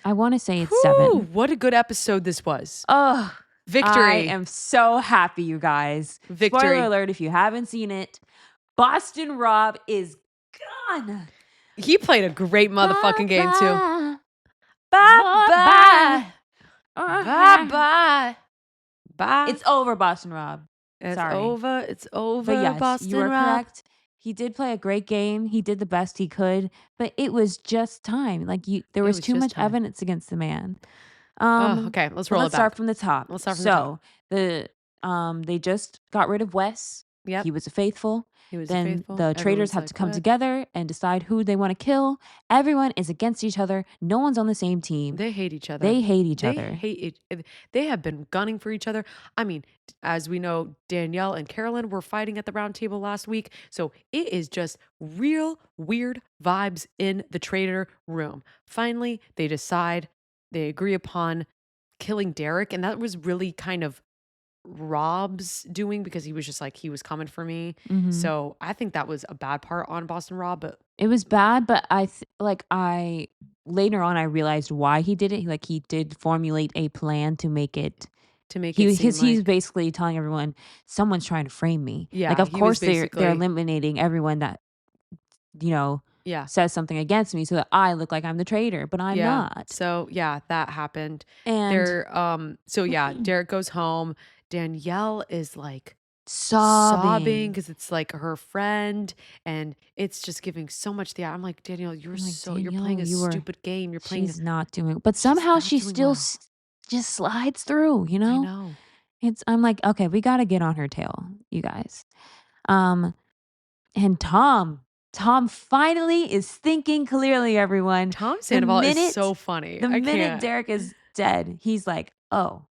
I want to say it's Whew, 7. what a good episode this was. Ugh. I Victory. am so happy, you guys. Spoiler Victory. alert if you haven't seen it. Boston Rob is gone. He played a great Bye motherfucking game too. bye. Bye Bye bye. bye. Bye bye. Bye. It's over, Boston Rob. It's Sorry. over. It's But over, yes, you Boston are Rob. correct. He did play a great game. He did the best he could, but it was just time. Like there It was was too just much time. evidence against the man. Oh, okay. Let's But roll it let's start back. from the top. Let's start from the top. So they just got rid of Wes. Yep. He was a faithful. He was Then faithful. the traitors Everyone's have to like, come what? together and decide who they want to kill. Everyone is against each other. No one's on the same team. They hate each other. They hate each They other. hate it. They have been gunning for each other. I mean, as we know, Danielle and Carolyn were fighting at the round table last week. So it is just real weird vibes in the traitor room. Finally, they agree upon killing Derek. And that was really kind of Rob's doing because he was just like, he was coming for me. Mhm. So I think that was a bad part on Boston Rob, but It was bad, but I later on I realized why he did it. Like he did formulate a plan to make it. to make it seem He's like, basically telling everyone someone's trying to frame me. Like yeah, of he was course they're basically, eliminating everyone that you know yeah. says something against me so that I look like I'm the traitor, but I'm Yeah. not. So yeah, that happened. And So yeah, Derek goes home. Danielle is like sobbing sobbing. because it's like her friend and it's just giving so much I'm like, Danielle, I'm like, you're playing Danielle, a stupid game. she's not doing, but She's somehow not she doing still well. just slides through, you I know? know. I'm like, okay, we got to get on her tail, you guys. Um, and Tom finally is thinking clearly, everyone. Tom The Sandoval is so minute, funny. the I minute can't. Derek is dead, he's like, oh,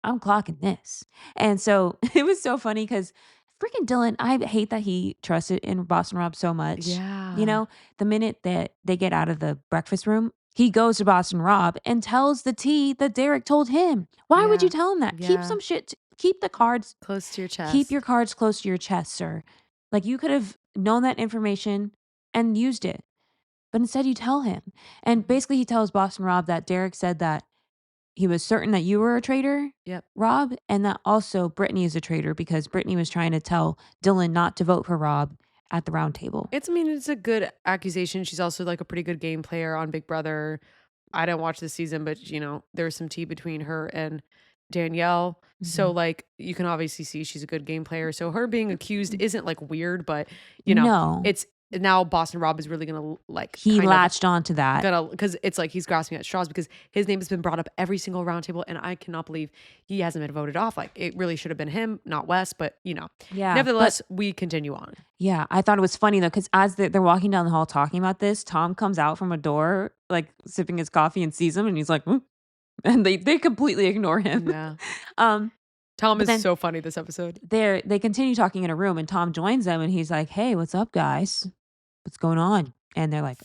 I'm clocking this. And so it was so funny because freaking Dylan, I hate that he trusted in Boston Rob so much. You Yeah. know, the minute that they get out of the breakfast room, he goes to Boston Rob and tells the T that Derek told him. Why would you Yeah. tell him that? Keep Yeah. some shit, keep the cards, Close to your keep your chest. cards close to your chest, sir. Like you could have known that information and used it, but instead you tell him. And Mhm. basically, he tells Boston Rob that Derek said that he was certain that you were a traitor, Yep. Rob, and that also Brittany is a traitor because Brittany was trying to tell Dylan not to vote for Rob at the round table. I mean, it's a good accusation. She's also like a pretty good game player on Big Brother. I didn't watch this season, but there's some tea between her and Danielle. So Mhm. like you can obviously see she's a good game player. So her being accused isn't like weird, but No. now Boston Rob is really gonna like He kind of latched onto that. gonna because it's like he's grasping at straws because his name has been brought up every single roundtable, and I cannot believe he hasn't been voted off. Like it really should have been him, not Wes. But Yeah, but nevertheless, we continue on. yeah, I thought it was funny though, because as they're walking down the hall talking about this, Tom comes out from a door, like sipping his coffee, and sees him, and he's like, "Hmm," and they completely ignore him. Yeah, um, Tom but is then so funny this episode. they continue talking in a room, and Tom joins them, and he's like, "Hey, what's up, guys? What's going on?" And they're like,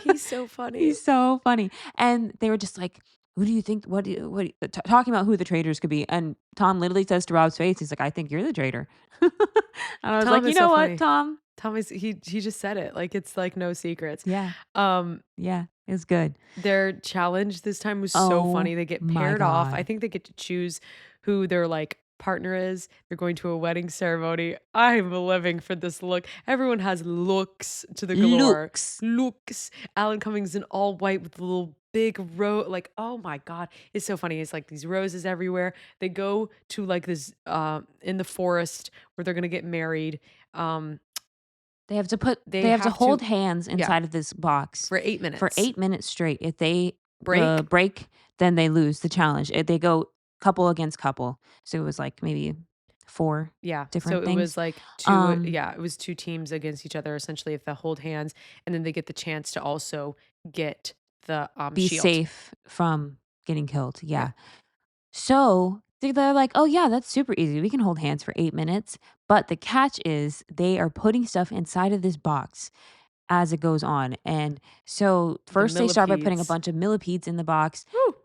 He's so funny. He's so funny. And they were just like, "Who do you think? Talking about who the traitors could be?" And Tom literally says to Rob's face, he's like, "I think you're the traitor." And I was Tom like, "You is so know what, funny. Tom? Tom is he just said it like it's like no secrets. Yeah, Um, yeah, it's good." their challenge this time was so Oh funny. They get my paired off. I god. think they get to choose who their like partner is. They're going to a wedding ceremony. I'm living for this look. Everyone has looks to the galore. Looks. Looks. Alan Cummings in all white with the little big like oh my god, it's so funny. It's like these roses everywhere. They go to like this in the forest where they're gonna get married. Um, They they have to have to hold hands yeah inside of this box for 8 for minutes. 8 minutes straight. If they Break. break, then they lose the challenge. They go couple against couple. So it was like maybe 4 Yeah. So different it was things. like Um, it was two teams against each other essentially if they hold hands and then they get the chance to also get the be shield. safe from getting killed. Yeah. Yeah. So they're like, "Oh yeah, that's super easy. We can hold hands for 8 minutes." But the catch is they are putting stuff inside of this box as it goes on. And so The first they start by putting a millipedes. bunch of millipedes in the box. Woo!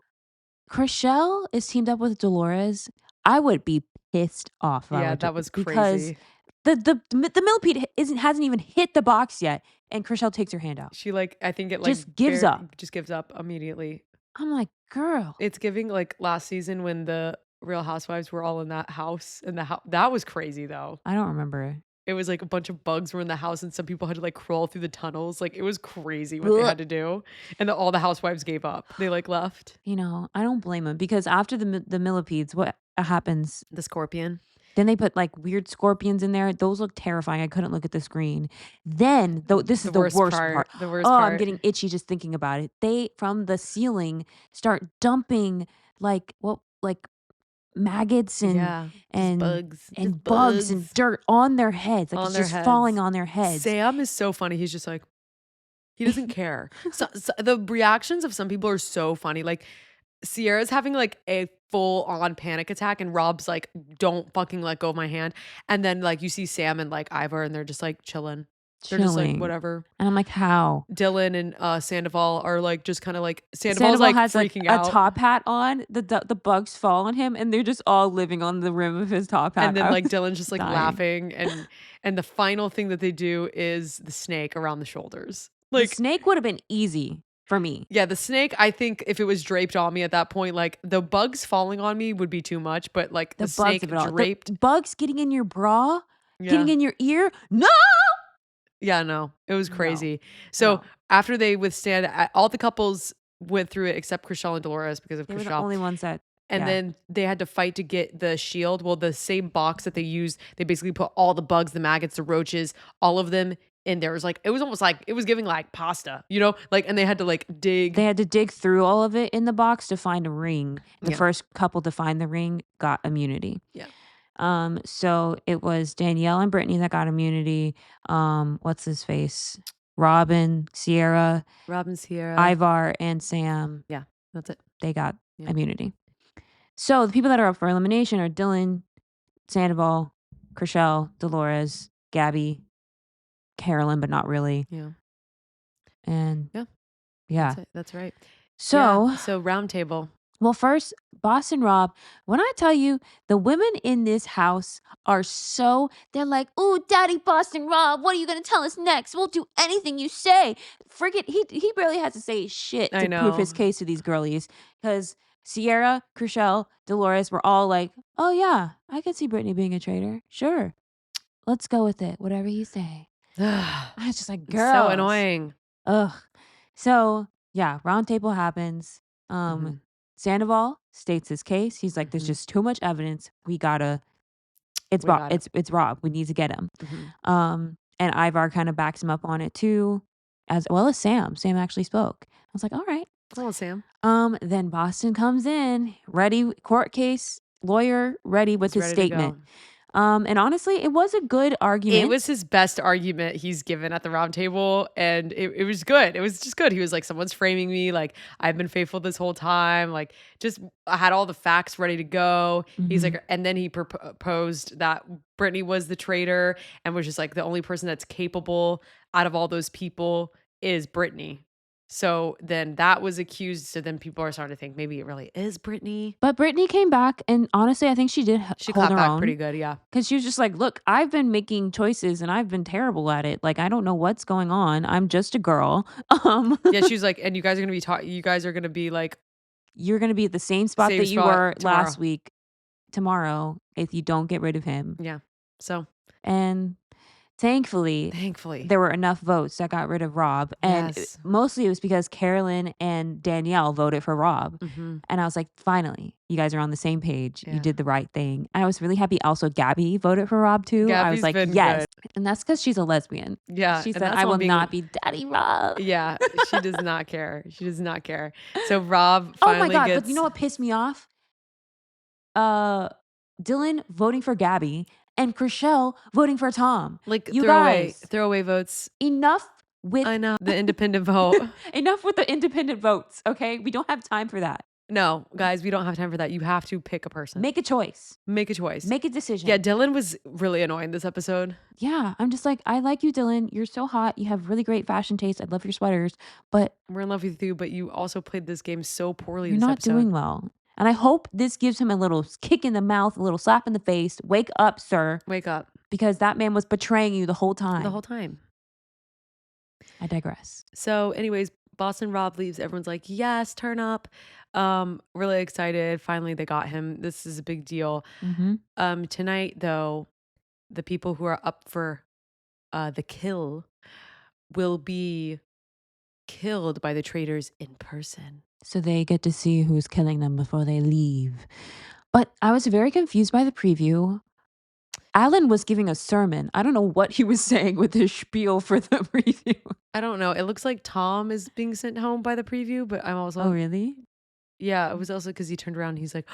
Chriselle is teamed up with Dolores. I would be pissed off if I Yeah, were that was because crazy. the millipede hasn't even hit the box yet, and Chriselle takes her hand out. She like I think it like Just gives up. just gives up immediately. I'm like, girl, It's giving like last season when the Real Housewives were all in that house and the house that was crazy though. I don't remember. It was like a bunch of bugs were in the house and some people had to like crawl through the tunnels. Like it was crazy what they Blech. had to do. And all the housewives gave up. They like left. I don't blame them because after the millipedes, what happens? The scorpion. Then they put like weird scorpions in there. Those look terrifying. I couldn't look at the screen. Then, though, this is The the worst worst part. part. The worst Oh, I'm part. getting itchy just thinking about it. They from the ceiling start dumping like maggots and Yeah. Just and bugs. Just and bugs and bugs dirt on their heads. Like on it's their just falling heads. on their heads. Sam is so funny. He's just like, he doesn't care. So the reactions of some people are so funny. Like Sierra's having like a full on panic attack and Rob's like, don't fucking let go of my hand. And then like you see Sam and like Ivor and they're just like chilling. They're just like, Chilling. whatever. And I'm like, how? Dylan and Sandoval are like just kind of like Sandoval's Sandoval like has freaking a out. top hat on. The bugs fall on him, and they're just all living on the rim of his top hat. And then I like was Dylan's just like dying. laughing and the final thing that they do is the snake around the shoulders. The Like snake would have been easy for me. yeah, the snake, I think if it was draped on me at that point, like the bugs falling on me would be too much, but like the The bugs snake of it all. The draped, bugs getting in your bra, getting yeah. in your ear. No, Yeah, no, it was no, crazy. So no. after they withstand, all the couples went through it except Chriselle and Dolores because of They were the Chriselle. only ones that. And Yeah, then they had to fight to get the shield. Well, the same box that they used, they basically put all the bugs, the maggots, the roaches, all of them in there. It was like, it was almost like it was giving like pasta, like, and they had to like dig. they had to dig through all of it in the box to find a ring. The Yeah. first couple to find the ring got immunity. Yeah. So it was Danielle and Brittany that got immunity. What's his face? Robin, Sierra, Robin, Sierra. Ivar, and Sam. Yeah, that's it. They got Yeah. immunity. So the people that are up for elimination are Dylan, Sandoval, Chriselle, Dolores, Gabby, Carolyn, but not really. Yeah. And Yeah. yeah. That's it. That's right. So, Yeah. So round table. well, first, Boss and Rob, when I tell you the women in this house are they're like, "Ooh, Daddy Boston Rob, what are you going to tell us next? We'll do anything you say." Forget, he barely has to say shit I to prove know. his case to these girlies because Sierra, Chriselle, Dolores were all like, "Oh, yeah, I could see Brittany being a traitor. Sure. Let's go with it. Whatever you say." I was just like, So girls. annoying. Ugh. So, yeah, round table happens. Mhm. Sandoval states his case. He's like, "There's Mhm. just too much evidence. We gotta We got it. it's Rob. We need to get him." Mhm. and Ivar kind of backs him up on it too, as well as Sam. Sam actually spoke. I was like, all right. Oh, Sam. Then Boston comes in, ready, court case, lawyer, ready with He's his ready to statement. go. And honestly, it was a good argument. It was his best argument he's given at the round table, and it was good. It was just good. He was like, someone's framing me, like, I've been faithful this whole time. Like, just I had all the facts ready to go. He's Mhm. like, and then he proposed that Brittany was the traitor and was just like, the only person that's capable out of all those people is Brittany. So then that was accused. So then people are starting to think maybe it really is Brittany. But Brittany came back, and honestly, I think she did She hold clapped her back own. pretty good, yeah. Because she was just like, look, I've been making choices and I've been terrible at it. Like, I don't know what's going on. I'm just a girl. Yeah, she was like, and you guys are gonna be you guys are gonna be like, You're going to be at the same spot same that you spot were tomorrow. last week, tomorrow, if you don't get rid of him. Yeah. So And thankfully, thankfully, there were enough votes that got rid of Rob. And yes. mostly it was because Carolyn and Danielle voted for Rob. Mm-hmm. And I was like, finally, you guys are on the same page. Yeah. You did the right thing. And I was really happy. Also, Gabby voted for Rob too. I was Gabby's like, been yes. good. And that's because she's a lesbian. Yeah. She and said, that's I all will being- not be Daddy Rob. Yeah, she does not care. She does not care. So Rob Oh finally my God. gets. But you know what pissed me off? Dylan voting for Gabby and Chriselle voting for Tom. Like You throwaway guys, votes. enough with I know the independent vote. enough with the independent votes, okay? We don't have time for that. No, guys, we don't have time for that. You have to pick a person. Make a choice. Make a choice. Make a decision. Yeah, Dylan was really annoying this episode. Yeah, I'm just like, I like you, Dylan. You're so hot. You have really great fashion taste. I love your sweaters, but We're in love with you, but you also played this game so poorly. you're this not episode. doing well. And I hope this gives him a little kick in the mouth, a little slap in the face. Wake up, sir. Wake up. Because that man was betraying you the whole time. The whole time. I digress. So, anyways, Boston Rob leaves. Everyone's like, yes, turn up. Really excited. Finally, they got him. This is a big deal. Mm-hmm. Tonight, though, the people who are up for the kill will be killed by the traitors in person. So they get to see who's killing them before they leave. But I was very confused by the preview. Alan was giving a sermon. I don't know what he was saying with his spiel for the preview. I don't know. It looks like Tom is being sent home by the preview, but I'm also... Oh, really? Yeah, it was also because he turned around and he's like...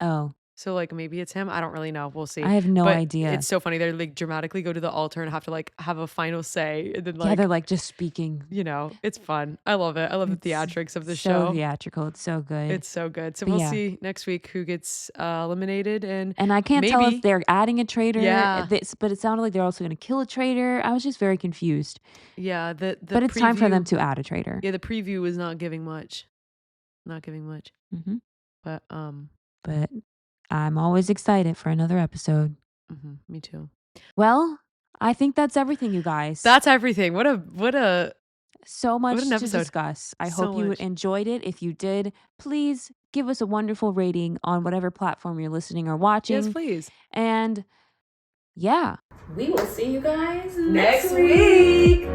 Oh. So, like, maybe it's him. I don't really know. We'll see. I have no But idea. It's so funny. They're, like, dramatically go to the altar and have to, like, have a final say. And then, like... Yeah, they're, like, just speaking. You know, it's fun. I love it. I love the theatrics of the show. So theatrical. It's so good. It's so good. So But we'll yeah. see next week who gets eliminated. And I can't tell maybe- if they're adding a traitor. Yeah. But it sounded like they're also going to kill a traitor. I was just very confused. Yeah. But it's time for them to add a traitor. Yeah, the preview is not giving much. Not giving much. Mm-hmm. But I'm always excited for another episode. Me too. Well, I think that's everything, you guys. That's everything. What a so much what an to episode. discuss. I So hope you much. enjoyed it. If you did, please give us a wonderful rating on whatever platform you're listening or watching. Yes, please. And yeah, we will see you guys Next week.